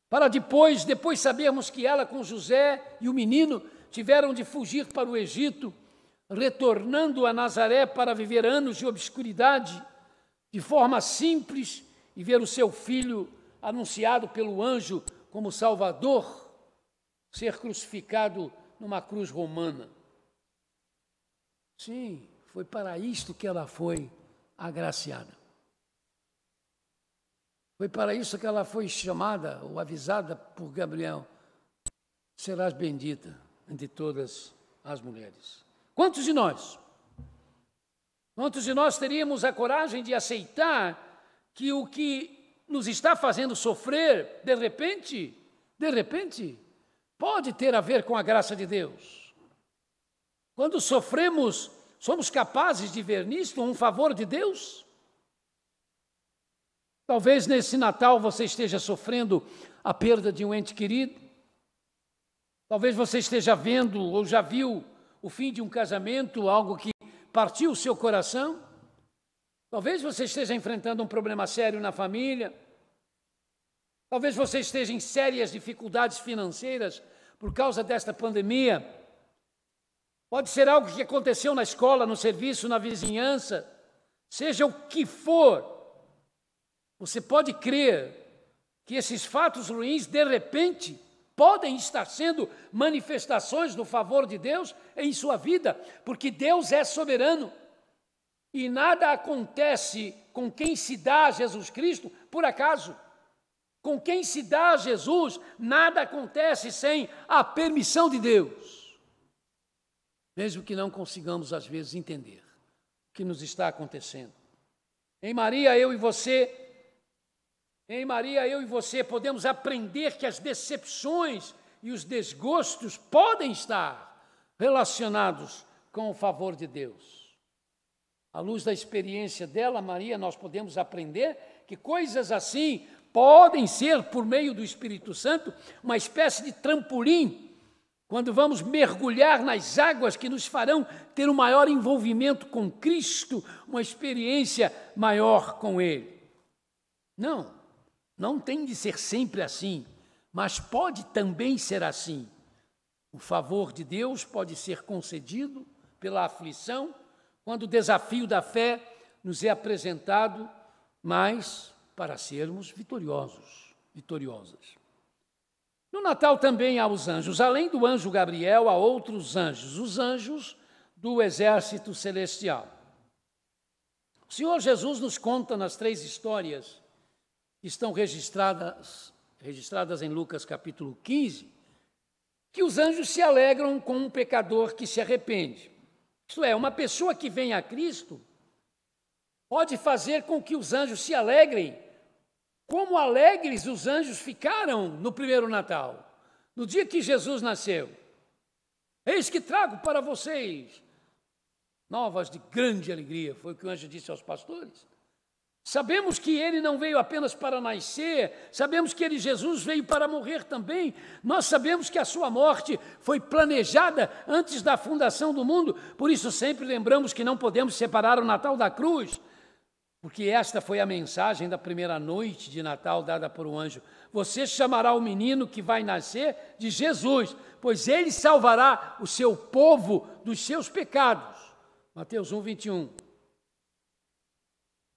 para depois sabermos que ela com José e o menino tiveram de fugir para o Egito, retornando a Nazaré para viver anos de obscuridade, de forma simples, e ver o seu filho anunciado pelo anjo como Salvador, ser crucificado numa cruz romana. Sim, foi para isto que ela foi agraciada. Foi para isso que ela foi chamada ou avisada por Gabriel: serás bendita entre todas as mulheres. Quantos de nós teríamos a coragem de aceitar que o que nos está fazendo sofrer, de repente, pode ter a ver com a graça de Deus? Quando sofremos, somos capazes de ver nisto um favor de Deus? Talvez nesse Natal você esteja sofrendo a perda de um ente querido. Talvez você esteja vendo ou já viu o fim de um casamento, algo que partiu o seu coração. Talvez você esteja enfrentando um problema sério na família. Talvez você esteja em sérias dificuldades financeiras por causa desta pandemia. Pode ser algo que aconteceu na escola, no serviço, na vizinhança. Seja o que for, você pode crer que esses fatos ruins, de repente, podem estar sendo manifestações do favor de Deus em sua vida, porque Deus é soberano e nada acontece com quem se dá a Jesus Cristo por acaso. Com quem se dá a Jesus, nada acontece sem a permissão de Deus. Mesmo que não consigamos, às vezes, entender o que nos está acontecendo. Em Maria, eu e você podemos aprender que as decepções e os desgostos podem estar relacionados com o favor de Deus. À luz da experiência dela, Maria, nós podemos aprender que coisas assim podem ser, por meio do Espírito Santo, uma espécie de trampolim, quando vamos mergulhar nas águas que nos farão ter um maior envolvimento com Cristo, uma experiência maior com Ele. Não tem de ser sempre assim, mas pode também ser assim. O favor de Deus pode ser concedido pela aflição, quando o desafio da fé nos é apresentado, mas para sermos vitoriosas. No Natal também há os anjos. Além do anjo Gabriel, há outros anjos, os anjos do exército celestial. O Senhor Jesus nos conta nas 3 histórias que estão registradas em Lucas capítulo 15, que os anjos se alegram com um pecador que se arrepende. Isto é, uma pessoa que vem a Cristo pode fazer com que os anjos se alegrem, como alegres os anjos ficaram no primeiro Natal, no dia que Jesus nasceu. Eis que trago para vocês novas de grande alegria, foi o que o anjo disse aos pastores. Sabemos que ele não veio apenas para nascer, sabemos que Jesus veio para morrer também. Nós sabemos que a sua morte foi planejada antes da fundação do mundo, por isso sempre lembramos que não podemos separar o Natal da cruz, porque esta foi a mensagem da primeira noite de Natal dada por um anjo. Você chamará o menino que vai nascer de Jesus, pois ele salvará o seu povo dos seus pecados. Mateus 1, 21.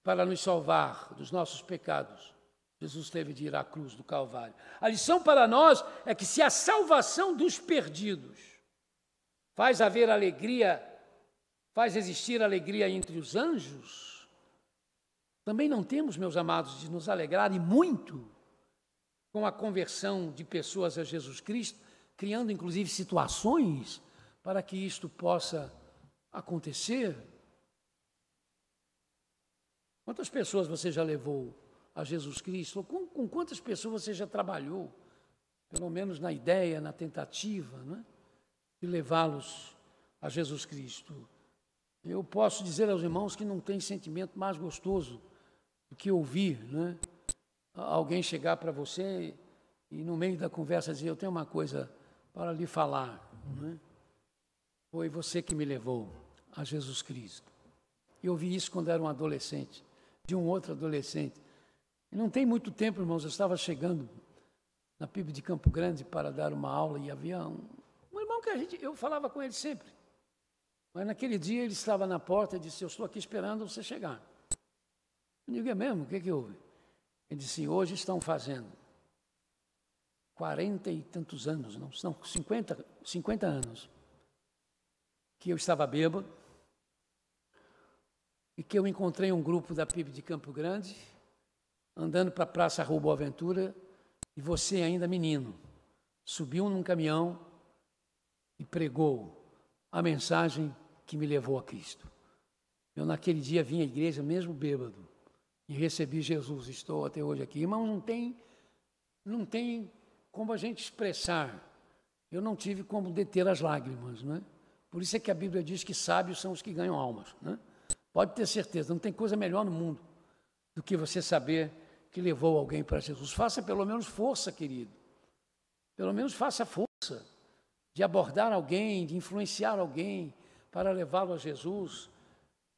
Para nos salvar dos nossos pecados, Jesus teve de ir à cruz do Calvário. A lição para nós é que se a salvação dos perdidos faz haver alegria, faz existir alegria entre os anjos, também não temos, meus amados, de nos alegrar e muito com a conversão de pessoas a Jesus Cristo, criando inclusive situações para que isto possa acontecer. Quantas pessoas você já levou a Jesus Cristo? Com quantas pessoas você já trabalhou? Pelo menos na ideia, na tentativa, né, de levá-los a Jesus Cristo. Eu posso dizer aos irmãos que não tem sentimento mais gostoso do que ouvir, né, alguém chegar para você e no meio da conversa dizer: eu tenho uma coisa para lhe falar. Né? Foi você que me levou a Jesus Cristo. Eu ouvi isso quando era um adolescente, de um outro adolescente. E não tem muito tempo, irmãos, eu estava chegando na PIB de Campo Grande para dar uma aula e havia um irmão que eu falava com ele sempre. Mas naquele dia ele estava na porta e disse: eu estou aqui esperando você chegar. Eu digo: é mesmo? O que houve? Ele disse: hoje estão fazendo 40 e tantos anos, não, 50 anos, que eu estava bêbado, e que eu encontrei um grupo da PIB de Campo Grande, andando para a Praça Rua Boaventura, e você ainda menino, subiu num caminhão e pregou a mensagem que me levou a Cristo. Eu naquele dia vim à igreja mesmo bêbado, e recebi Jesus, estou até hoje aqui. Irmãos, não tem como a gente expressar, eu não tive como deter as lágrimas, não é? Por isso é que a Bíblia diz que sábios são os que ganham almas, né? Pode ter certeza, não tem coisa melhor no mundo do que você saber que levou alguém para Jesus. Faça pelo menos força, querido. Pelo menos faça força de abordar alguém, de influenciar alguém para levá-lo a Jesus.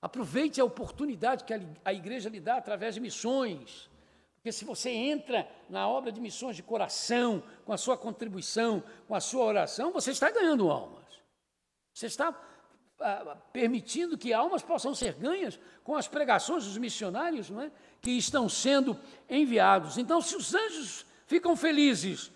Aproveite a oportunidade que a igreja lhe dá através de missões. Porque se você entra na obra de missões de coração, com a sua contribuição, com a sua oração, você está ganhando almas. Você está permitindo que almas possam ser ganhas com as pregações dos missionários, não é? Que estão sendo enviados. Então, se os anjos ficam felizes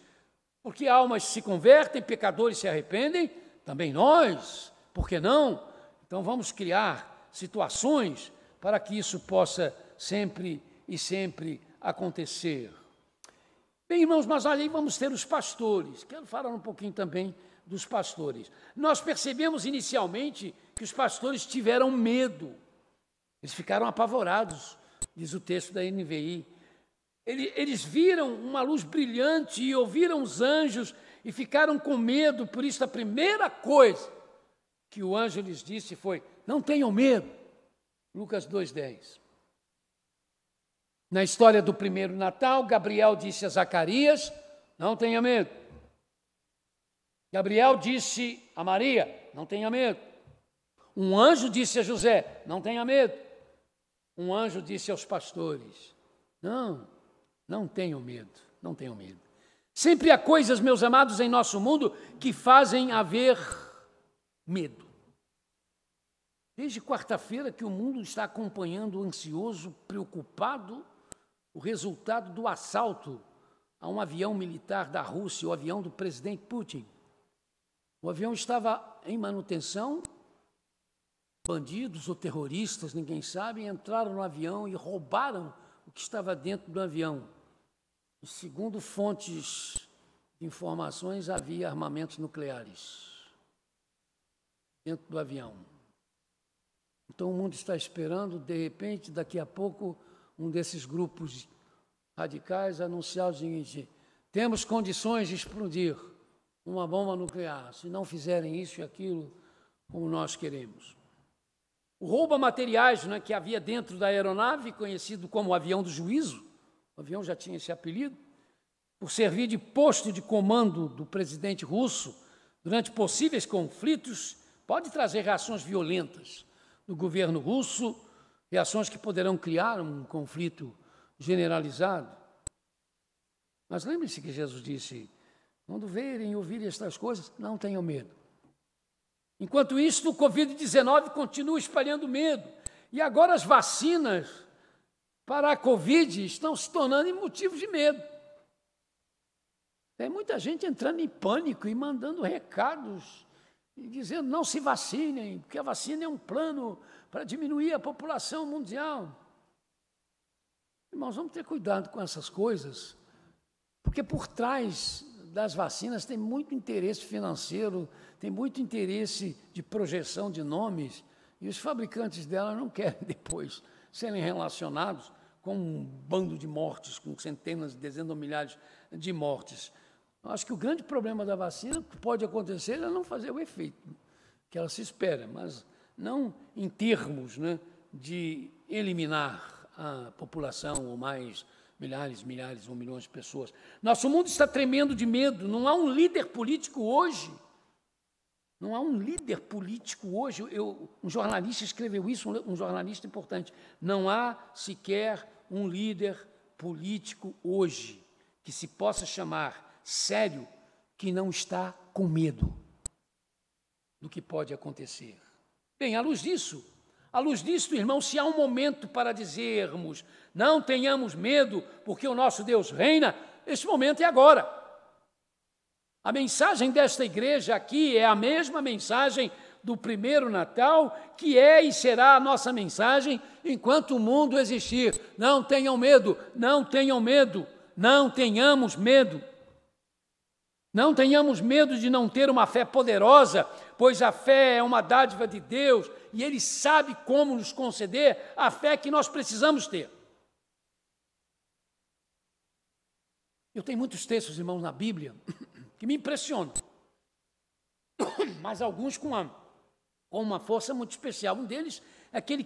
porque almas se convertem, pecadores se arrependem, também nós, por que não? Então vamos criar situações para que isso possa sempre e sempre acontecer. Bem, irmãos, mas aí vamos ter os pastores. Quero falar um pouquinho também dos pastores. Nós percebemos inicialmente que os pastores tiveram medo. Eles ficaram apavorados, diz o texto da NVI. Eles viram uma luz brilhante e ouviram os anjos e ficaram com medo. Por isso, a primeira coisa que o anjo lhes disse foi: não tenham medo. Lucas 2:10. Na história do primeiro Natal, Gabriel disse a Zacarias: não tenha medo. Gabriel disse a Maria: não tenha medo. Um anjo disse a José: não tenha medo. Um anjo disse aos pastores: não tenham medo, não tenham medo. Sempre há coisas, meus amados, em nosso mundo que fazem haver medo. Desde quarta-feira que o mundo está acompanhando, ansioso, preocupado, o resultado do assalto a um avião militar da Rússia, o avião do presidente Putin. O avião estava em manutenção, bandidos ou terroristas, ninguém sabe, entraram no avião e roubaram o que estava dentro do avião. E, segundo fontes de informações, havia armamentos nucleares dentro do avião. Então o mundo está esperando, de repente, daqui a pouco, um desses grupos radicais anunciar o seguinte: temos condições de explodir uma bomba nuclear, se não fizerem isso e aquilo como nós queremos. o roubo a materiais, né, que havia dentro da aeronave, conhecido como o avião do juízo, o avião já tinha esse apelido, por servir de posto de comando do presidente russo durante possíveis conflitos, pode trazer reações violentas do governo russo, reações que poderão criar um conflito generalizado. Mas lembre-se que Jesus disse, quando verem e ouvirem estas coisas, não tenham medo. Enquanto isso, o Covid-19 continua espalhando medo. E agora as vacinas para a Covid estão se tornando motivos de medo. Tem muita gente entrando em pânico e mandando recados e dizendo não se vacinem, porque a vacina é um plano para diminuir a população mundial. Irmãos, vamos ter cuidado com essas coisas, porque por trás das vacinas tem muito interesse financeiro, tem muito interesse de projeção de nomes, e os fabricantes delas não querem depois serem relacionados com um bando de mortes, com centenas, dezenas ou milhares de mortes. Eu acho que o grande problema da vacina que pode acontecer é não fazer o efeito que ela se espera, mas não em termos, né, de eliminar a população ou mais milhares ou milhões de pessoas. Nosso mundo está tremendo de medo, não há um líder político hoje. Não há um líder político hoje. Um jornalista escreveu isso, um jornalista importante. Não há sequer um líder político hoje que se possa chamar sério que não está com medo do que pode acontecer. Bem, à luz disso, irmão, se há um momento para dizermos não tenhamos medo porque o nosso Deus reina, esse momento é agora. A mensagem desta igreja aqui é a mesma mensagem do primeiro Natal, que é e será a nossa mensagem enquanto o mundo existir. Não tenham medo, não tenham medo, não tenhamos medo. Não tenhamos medo de não ter uma fé poderosa, pois a fé é uma dádiva de Deus e Ele sabe como nos conceder a fé que nós precisamos ter. Eu tenho muitos textos, irmãos, na Bíblia que me impressionam, mas alguns com uma força muito especial. Um deles é aquele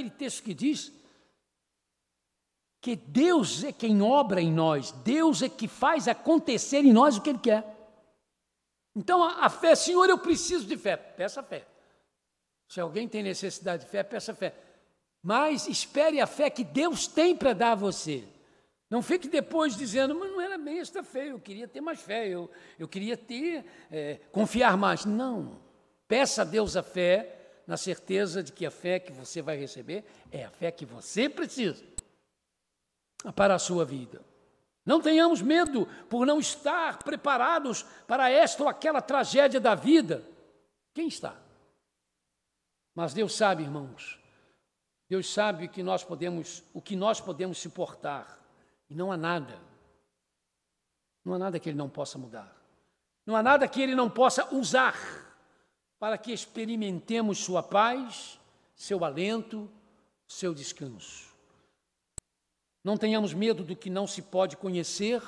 texto que diz que Deus é quem obra em nós, Deus é que faz acontecer em nós o que Ele quer. Então a fé, Senhor, eu preciso de fé, peça fé. Se alguém tem necessidade de fé, peça fé. Mas espere a fé que Deus tem para dar a você. Não fique depois dizendo, mas não era bem esta fé, eu queria ter mais fé, eu queria confiar mais. Não, peça a Deus a fé, na certeza de que a fé que você vai receber é a fé que você precisa para a sua vida. Não tenhamos medo por não estar preparados para esta ou aquela tragédia da vida. Quem está? Mas Deus sabe, irmãos, Deus sabe o que nós podemos suportar. E não há nada que Ele não possa mudar. Não há nada que Ele não possa usar para que experimentemos sua paz, seu alento, seu descanso. Não tenhamos medo do que não se pode conhecer,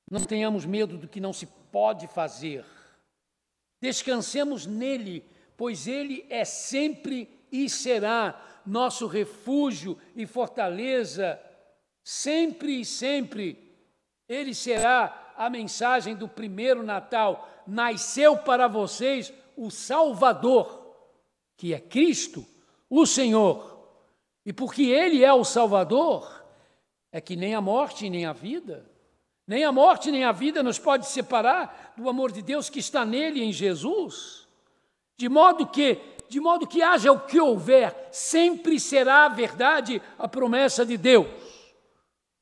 não tenhamos medo do que não se pode fazer. Descansemos nele, pois Ele é sempre e será nosso refúgio e fortaleza. Sempre e sempre, Ele será a mensagem do primeiro Natal. Nasceu para vocês o Salvador, que é Cristo, o Senhor. E porque Ele é o Salvador, é que nem a morte nem a vida, nem a morte nem a vida nos pode separar do amor de Deus que está nele, em Jesus. De modo que haja o que houver, sempre será a verdade a promessa de Deus.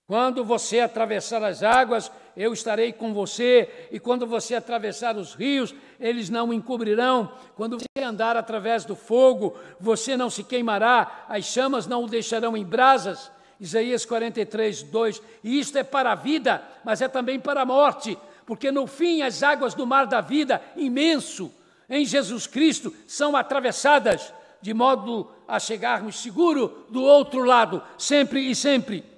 Quando você atravessar as águas, eu estarei com você, e quando você atravessar os rios, eles não o encobrirão. Quando você andar através do fogo, você não se queimará, as chamas não o deixarão em brasas. Isaías 43, 2. E isto é para a vida, mas é também para a morte, porque no fim as águas do mar da vida, imenso, em Jesus Cristo, são atravessadas, de modo a chegarmos seguro do outro lado, sempre e sempre.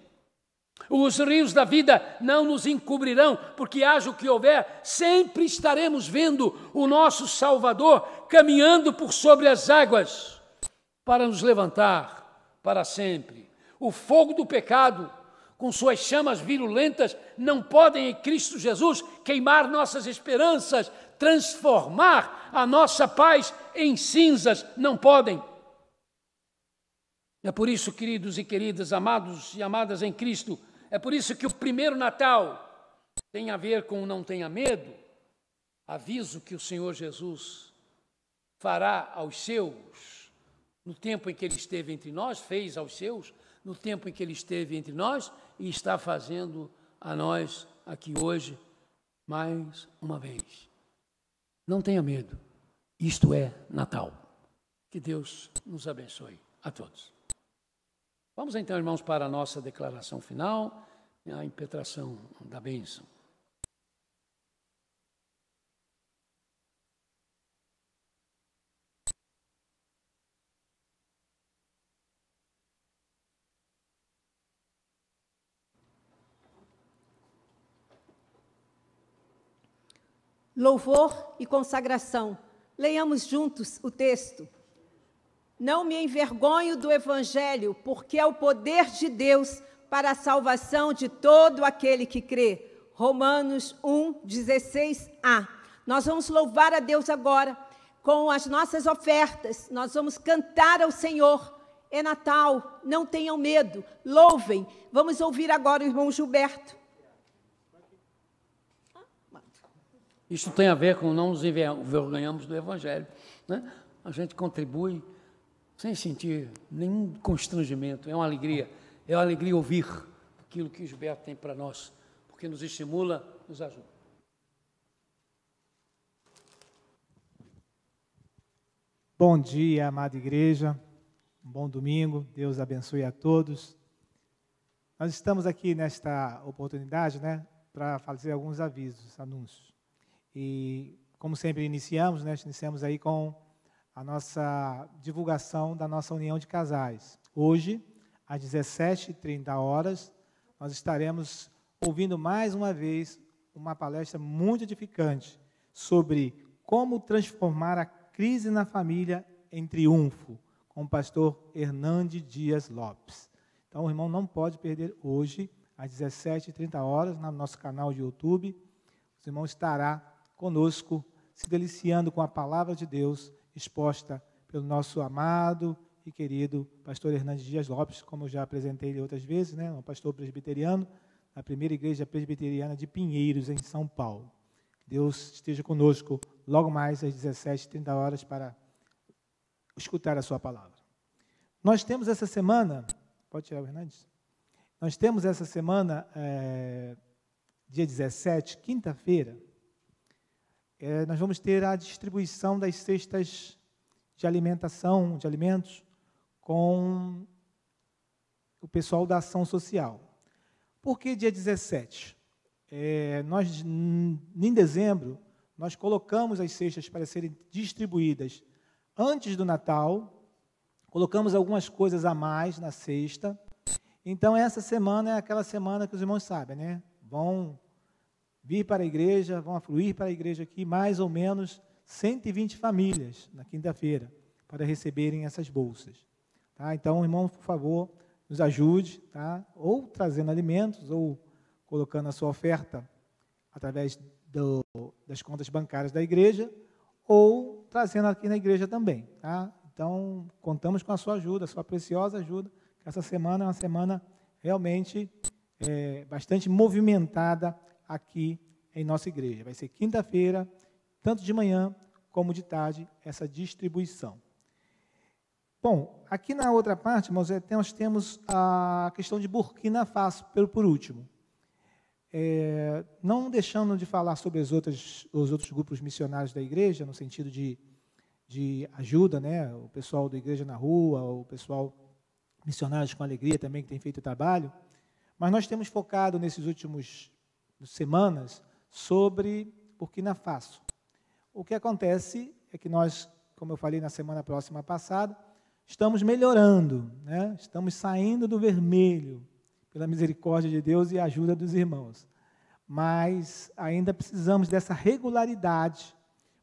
Os rios da vida não nos encobrirão, porque haja o que houver, sempre estaremos vendo o nosso Salvador caminhando por sobre as águas para nos levantar para sempre. O fogo do pecado, com suas chamas virulentas, não podem em Cristo Jesus queimar nossas esperanças, transformar a nossa paz em cinzas, não podem. É por isso, queridos e queridas, amados e amadas em Cristo, é por isso que o primeiro Natal tem a ver com não tenha medo, aviso que o Senhor Jesus fará aos seus, no tempo em que Ele esteve entre nós, fez aos seus, no tempo em que Ele esteve entre nós e está fazendo a nós aqui hoje, mais uma vez. Não tenha medo, isto é Natal. Que Deus nos abençoe a todos. Vamos então, irmãos, para a nossa declaração final, a impetração da bênção. Louvor e consagração. Leiamos juntos o texto. Não me envergonho do Evangelho, porque é o poder de Deus para a salvação de todo aquele que crê. Romanos 1:16a. Nós vamos louvar a Deus agora com as nossas ofertas. Nós vamos cantar ao Senhor. É Natal, não tenham medo, louvem. Vamos ouvir agora o irmão Gilberto. Isso tem a ver com não nos envergonhamos do Evangelho, né? A gente contribui sem sentir nenhum constrangimento. É uma alegria ouvir aquilo que o Gilberto tem para nós, porque nos estimula, nos ajuda. Bom dia, amada igreja, um bom domingo, Deus abençoe a todos. Nós estamos aqui nesta oportunidade, né, para fazer alguns avisos, anúncios. E, como sempre iniciamos, né, iniciamos aí com a nossa divulgação da nossa união de casais. Hoje, às 17h30, nós estaremos ouvindo mais uma vez uma palestra muito edificante sobre como transformar a crise na família em triunfo, com o pastor Hernandes Dias Lopes. Então, o irmão não pode perder hoje, às 17h30, no nosso canal de YouTube. O irmão estará conosco, se deliciando com a palavra de Deus, exposta pelo nosso amado e querido pastor Hernandes Dias Lopes, como eu já apresentei ele outras vezes, né, um pastor presbiteriano, da primeira igreja presbiteriana de Pinheiros, em São Paulo. Deus esteja conosco logo mais às 17h30 para escutar a sua palavra. Nós temos essa semana, pode tirar o Hernandes? Nós temos essa semana, dia 17, quinta-feira, nós vamos ter a distribuição das cestas de alimentação, de alimentos, com o pessoal da ação social. Por que dia 17? Nós, em dezembro, nós colocamos as cestas para serem distribuídas antes do Natal, colocamos algumas coisas a mais na cesta. Então, essa semana é aquela semana que os irmãos sabem, né? Vão vir para a igreja, vão afluir para a igreja aqui mais ou menos 120 famílias na quinta-feira para receberem essas bolsas. Tá? Então, irmão, por favor, nos ajude, tá? Ou trazendo alimentos, ou colocando a sua oferta através das contas bancárias da igreja, ou trazendo aqui na igreja também. Tá? Então, contamos com a sua ajuda, a sua preciosa ajuda, que essa semana é uma semana realmente bastante movimentada aqui em nossa igreja. Vai ser quinta-feira, tanto de manhã como de tarde, essa distribuição. Bom, aqui na outra parte, irmãos, nós temos a questão de Burkina Faso, por último. Não deixando de falar sobre os outros grupos missionários da igreja, no sentido de ajuda, né? O pessoal da igreja na rua, o pessoal missionários com alegria também, que tem feito trabalho, mas nós temos focado nesses últimos semanas sobre Burkina Faso. O que acontece é que nós, como eu falei na semana próxima passada, estamos melhorando, né? Estamos saindo do vermelho, pela misericórdia de Deus e a ajuda dos irmãos. Mas ainda precisamos dessa regularidade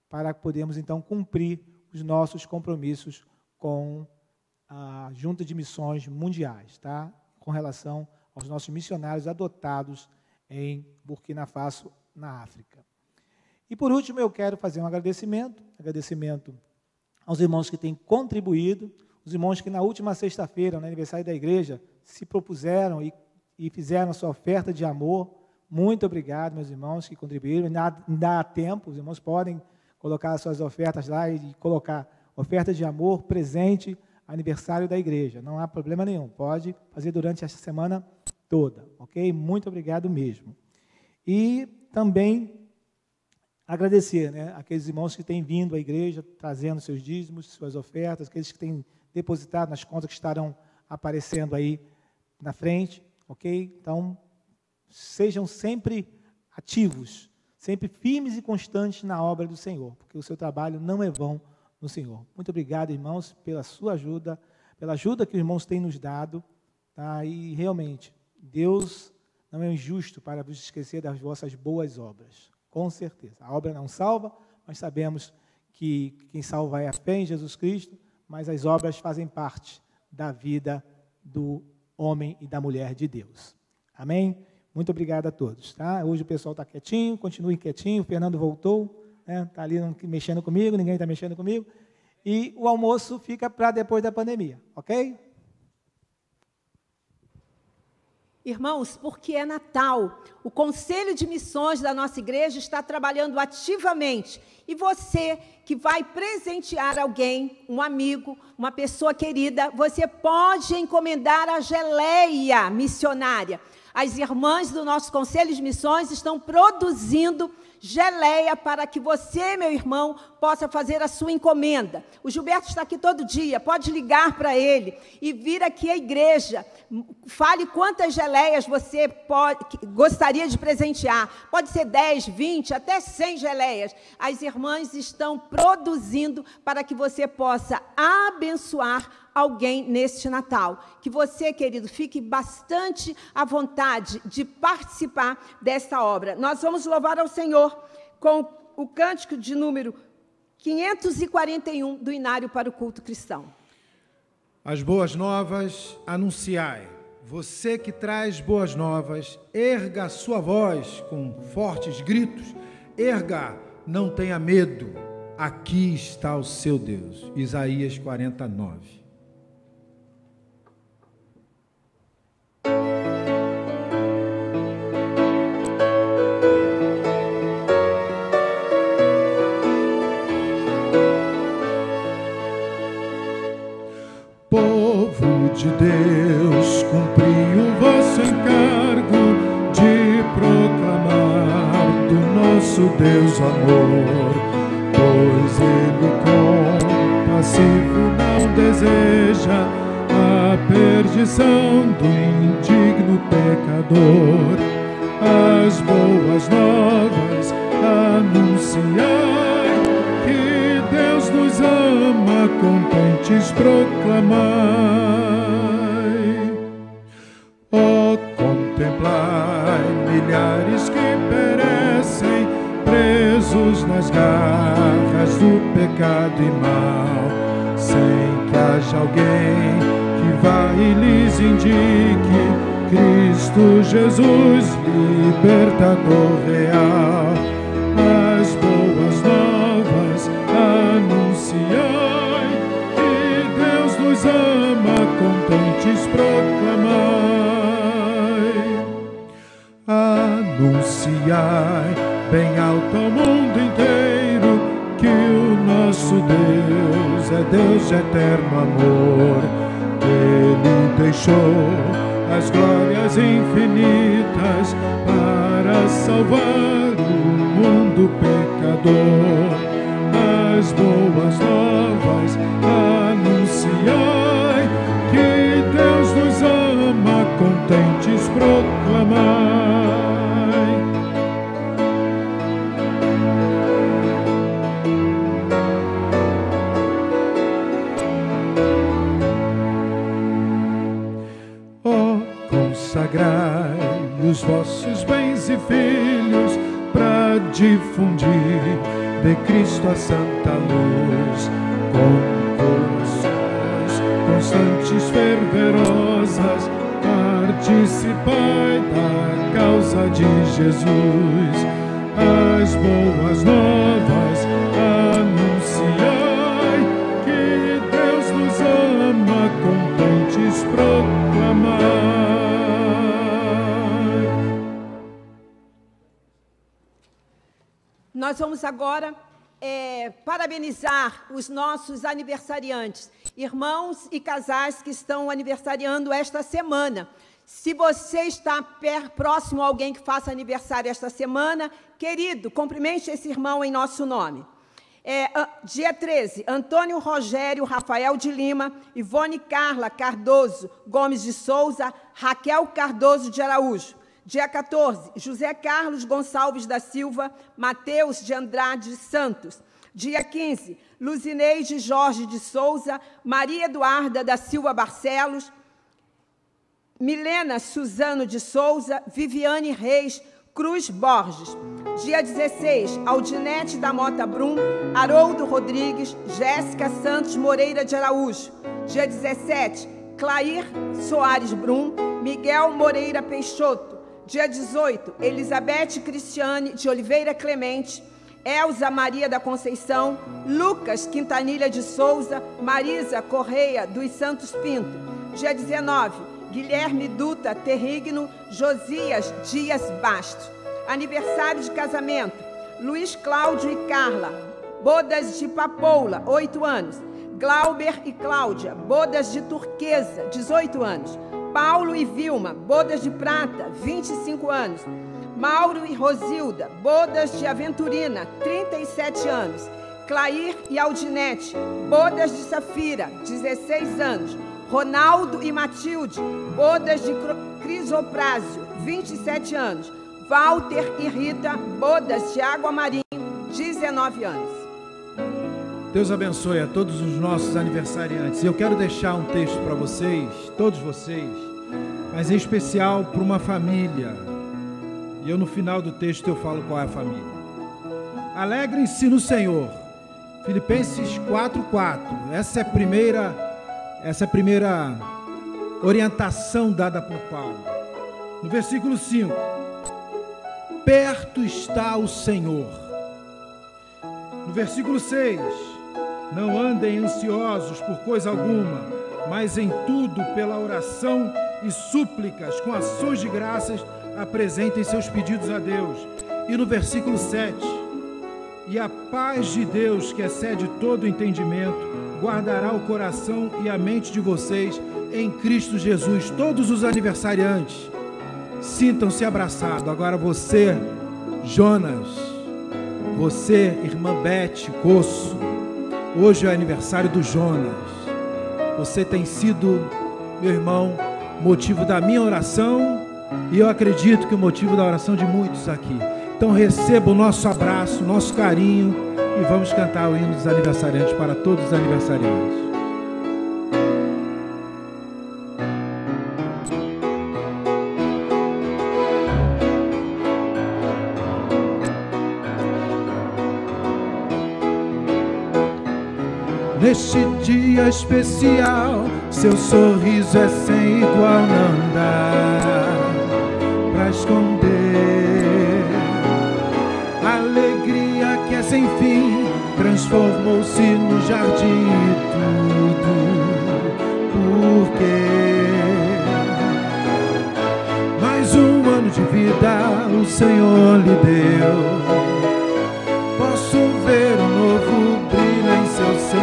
para podermos, então, cumprir os nossos compromissos com a Junta de Missões Mundiais, tá? Com relação aos nossos missionários adotados em Burkina Faso, na África. E, por último, eu quero fazer um agradecimento aos irmãos que têm contribuído, os irmãos que na última sexta-feira, no aniversário da igreja, se propuseram e fizeram a sua oferta de amor. Muito obrigado, meus irmãos que contribuíram. Ainda há tempo, os irmãos podem colocar as suas ofertas lá e colocar oferta de amor, presente, aniversário da igreja. Não há problema nenhum, pode fazer durante essa semana toda, ok? Muito obrigado mesmo. E também agradecer, né, aqueles irmãos que têm vindo à igreja, trazendo seus dízimos, suas ofertas, aqueles que têm depositado nas contas que estarão aparecendo aí na frente, ok? Então, sejam sempre ativos, sempre firmes e constantes na obra do Senhor, porque o seu trabalho não é vão no Senhor. Muito obrigado, irmãos, pela sua ajuda, pela ajuda que os irmãos têm nos dado, tá? E realmente, Deus não é injusto para vos esquecer das vossas boas obras. Com certeza. A obra não salva, mas sabemos que quem salva é a fé em Jesus Cristo, mas as obras fazem parte da vida do homem e da mulher de Deus. Amém? Muito obrigado a todos. Tá? Hoje o pessoal está quietinho, continue quietinho, o Fernando voltou, está ali mexendo comigo, ninguém está mexendo comigo, e o almoço fica para depois da pandemia, ok? Irmãos, porque é Natal, o Conselho de Missões da nossa igreja está trabalhando ativamente. E você que vai presentear alguém, um amigo, uma pessoa querida, você pode encomendar a geleia missionária. As irmãs do nosso Conselho de Missões estão produzindo geleia para que você, meu irmão, possa fazer a sua encomenda. O Gilberto está aqui todo dia, pode ligar para ele e vir aqui à igreja. Fale quantas geleias você gostaria de presentear. Pode ser 10, 20, até 100 geleias. As irmãs estão produzindo para que você possa abençoar alguém neste Natal. Que você, querido, fique bastante à vontade de participar desta obra. Nós vamos louvar ao Senhor com o cântico de número 541 do Inário para o Culto Cristão. As boas novas anunciai. Você que traz boas novas, erga a sua voz com fortes gritos. Erga, não tenha medo. Aqui está o seu Deus. Isaías 49. Povo de Deus, cumpri o vosso encargo de proclamar do nosso Deus amor, pois Ele compassivo não deseja a perdição do indigno pecador. As boas novas anunciai, que Deus nos ama, contentes proclamai. Oh, contemplai milhares que perecem, presos nas garras do pecado e mal, sem que haja alguém que vá e lhes indique Cristo Jesus, libertador real. As boas novas anunciai, que Deus nos ama, contentes proclamai. Anunciai bem alto ao mundo inteiro que o nosso Deus é Deus de eterno amor. Ele deixou as glórias infinitas para salvar o mundo pecador. As boas novas anunciai, que Deus nos ama, contentes proclamai. difundir de Cristo a santa luz, com orações constantes, fervorosas, participai da causa de Jesus, as boas novas anunciai, que Deus nos ama, contentes proclamai. Nós vamos agora parabenizar os nossos aniversariantes, irmãos e casais que estão aniversariando esta semana. Se você está próximo a alguém que faça aniversário esta semana, querido, cumprimente esse irmão em nosso nome. Dia 13, Antônio Rogério Rafael de Lima, Ivone Carla Cardoso Gomes de Souza, Raquel Cardoso de Araújo. Dia 14, José Carlos Gonçalves da Silva, Mateus de Andrade Santos. Dia 15, Luzineide Jorge de Souza, Maria Eduarda da Silva Barcelos, Milena Suzano de Souza, Viviane Reis Cruz Borges. Dia 16, Aldinete da Mota Brum, Haroldo Rodrigues, Jéssica Santos Moreira de Araújo. Dia 17, Clair Soares Brum, Miguel Moreira Peixoto. Dia 18, Elizabeth Cristiane de Oliveira Clemente, Elza Maria da Conceição, Lucas Quintanilha de Souza, Marisa Correia dos Santos Pinto. Dia 19, Guilherme Duta Terrigno, Josias Dias Bastos. Aniversário de casamento, Luiz Cláudio e Carla, bodas de Papoula, 8 anos. Glauber e Cláudia, bodas de Turquesa, 18 anos. Paulo e Vilma, bodas de prata, 25 anos. Mauro e Rosilda, bodas de Aventurina, 37 anos. Clair e Aldinete, bodas de Safira, 16 anos. Ronaldo e Matilde, bodas de Crisoprásio, 27 anos. Walter e Rita, bodas de Água Marinho, 19 anos. Deus abençoe a todos os nossos aniversariantes. Eu quero deixar um texto para vocês, todos vocês, mas em especial para uma família. E eu no final do texto eu falo qual é a família. Alegrem-se no Senhor. Filipenses 4:4. Essa é a primeira orientação dada por Paulo. No versículo 5. Perto está o Senhor. No versículo 6. Não andem ansiosos por coisa alguma, mas em tudo, pela oração e súplicas, com ações de graças, apresentem seus pedidos a Deus. E no versículo 7, e a paz de Deus, que excede todo entendimento, guardará o coração e a mente de vocês em Cristo Jesus. Todos os aniversariantes, sintam-se abraçados. Agora você, Jonas, você, irmã Beth Coço, hoje é o aniversário do Jonas. Você tem sido, meu irmão, motivo da minha oração e eu acredito que o motivo da oração de muitos aqui. Então receba o nosso abraço, o nosso carinho e vamos cantar o hino dos aniversariantes para todos os aniversariantes. Neste dia especial, seu sorriso é sem igual, não dá pra esconder. A alegria que é sem fim transformou-se no jardim e tudo. Por quê? Mais um ano de vida o Senhor lhe deu. Posso ver um novo brilho em seu ser.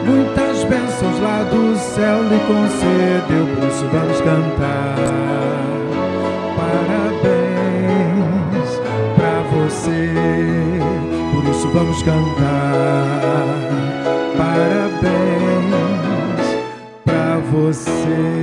Muitas bênçãos lá do céu lhe concedeu. Por isso vamos cantar parabéns pra você. Por isso vamos cantar parabéns pra você.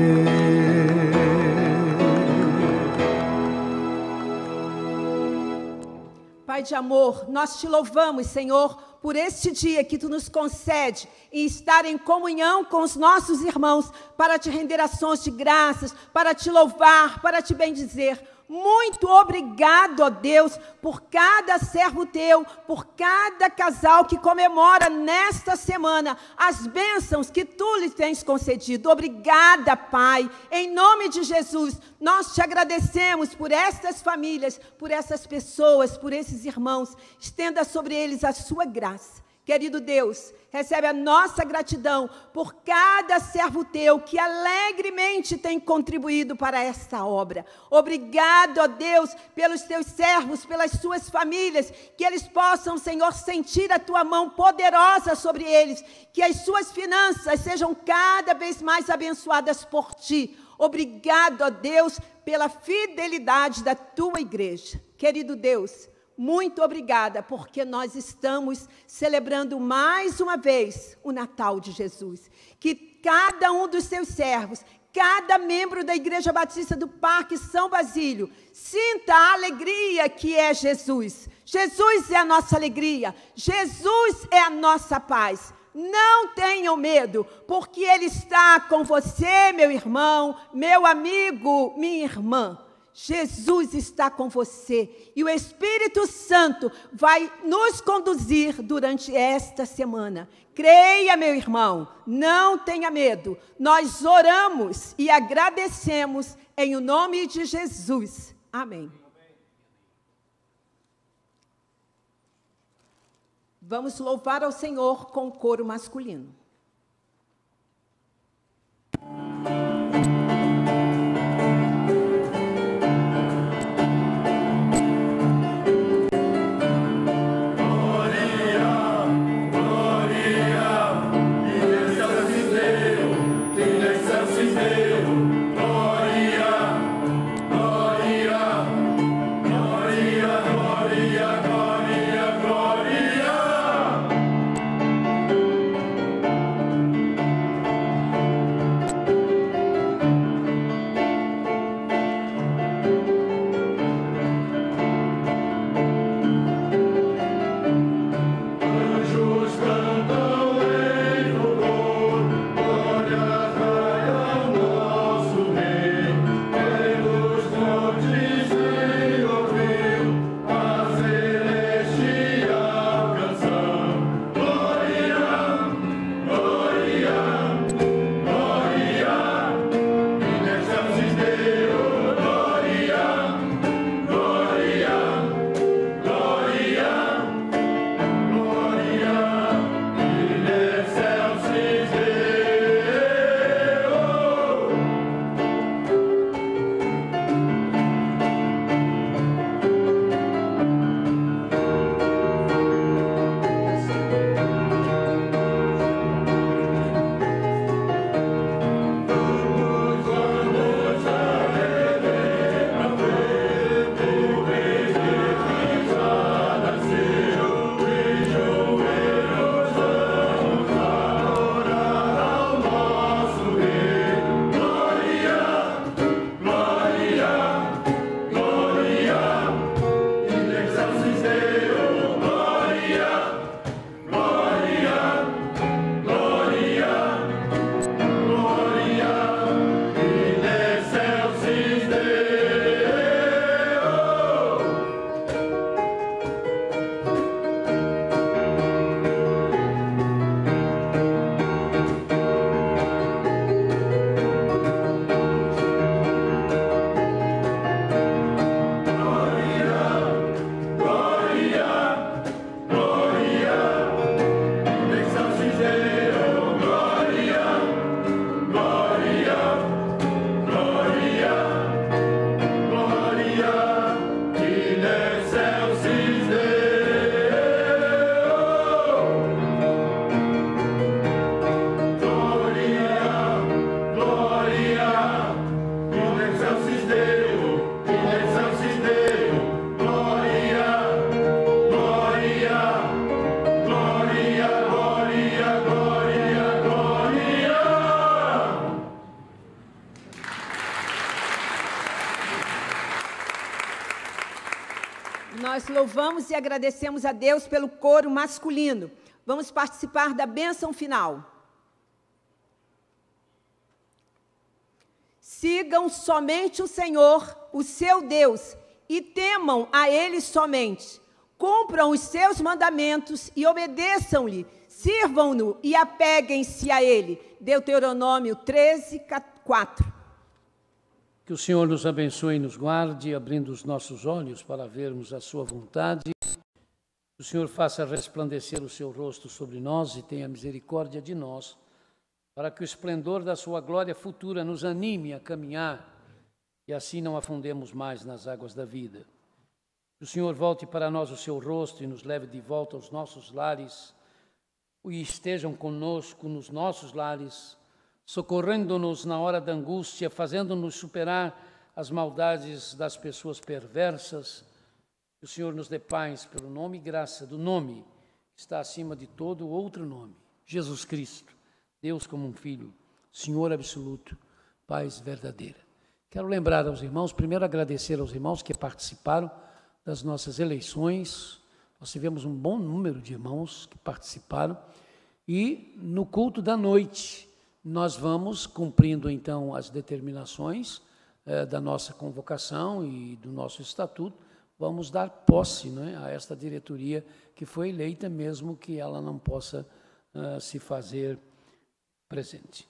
Pai de amor, nós te louvamos, Senhor, por este dia que tu nos concede e estar em comunhão com os nossos irmãos para te render ações de graças, para te louvar, para te bendizer. Muito obrigado, ó Deus, por cada servo teu, por cada casal que comemora nesta semana as bênçãos que tu lhes tens concedido. Obrigada, Pai. Em nome de Jesus, nós te agradecemos por estas famílias, por essas pessoas, por esses irmãos. Estenda sobre eles a sua graça. Querido Deus, recebe a nossa gratidão por cada servo teu que alegremente tem contribuído para esta obra. Obrigado, ó Deus, pelos teus servos, pelas suas famílias, que eles possam, Senhor, sentir a tua mão poderosa sobre eles, que as suas finanças sejam cada vez mais abençoadas por ti. Obrigado, ó Deus, pela fidelidade da tua igreja. Querido Deus, muito obrigada, porque nós estamos celebrando mais uma vez o Natal de Jesus. Que cada um dos seus servos, cada membro da Igreja Batista do Parque São Basílio, sinta a alegria que é Jesus. Jesus é a nossa alegria, Jesus é a nossa paz. Não tenham medo, porque Ele está com você, meu irmão, meu amigo, minha irmã. Jesus está com você e o Espírito Santo vai nos conduzir durante esta semana. Creia, meu irmão, não tenha medo. Nós oramos e agradecemos em o nome de Jesus. Amém. Vamos louvar ao Senhor com o coro masculino. Nós louvamos e agradecemos a Deus pelo coro masculino. Vamos participar da bênção final. sigam somente o Senhor, o seu Deus, e temam a Ele somente. Cumpram os seus mandamentos e obedeçam-lhe, sirvam-no e apeguem-se a Ele. Deuteronômio 13, 4. Que o Senhor nos abençoe e nos guarde, abrindo os nossos olhos para vermos a sua vontade. Que o Senhor faça resplandecer o seu rosto sobre nós e tenha misericórdia de nós, para que o esplendor da sua glória futura nos anime a caminhar e assim não afundemos mais nas águas da vida. Que o Senhor volte para nós o seu rosto e nos leve de volta aos nossos lares e estejam conosco nos nossos lares, socorrendo-nos na hora da angústia, fazendo-nos superar as maldades das pessoas perversas. Que o Senhor nos dê paz pelo nome e graça do nome que está acima de todo outro nome, Jesus Cristo, Deus como um Filho, Senhor absoluto, paz verdadeira. Quero lembrar aos irmãos, primeiro agradecer aos irmãos que participaram das nossas eleições. Nós tivemos um bom número de irmãos que participaram. E no culto da noite, nós vamos, cumprindo então as determinações da nossa convocação e do nosso estatuto, vamos dar posse, né, a esta diretoria que foi eleita, mesmo que ela não possa se fazer presente.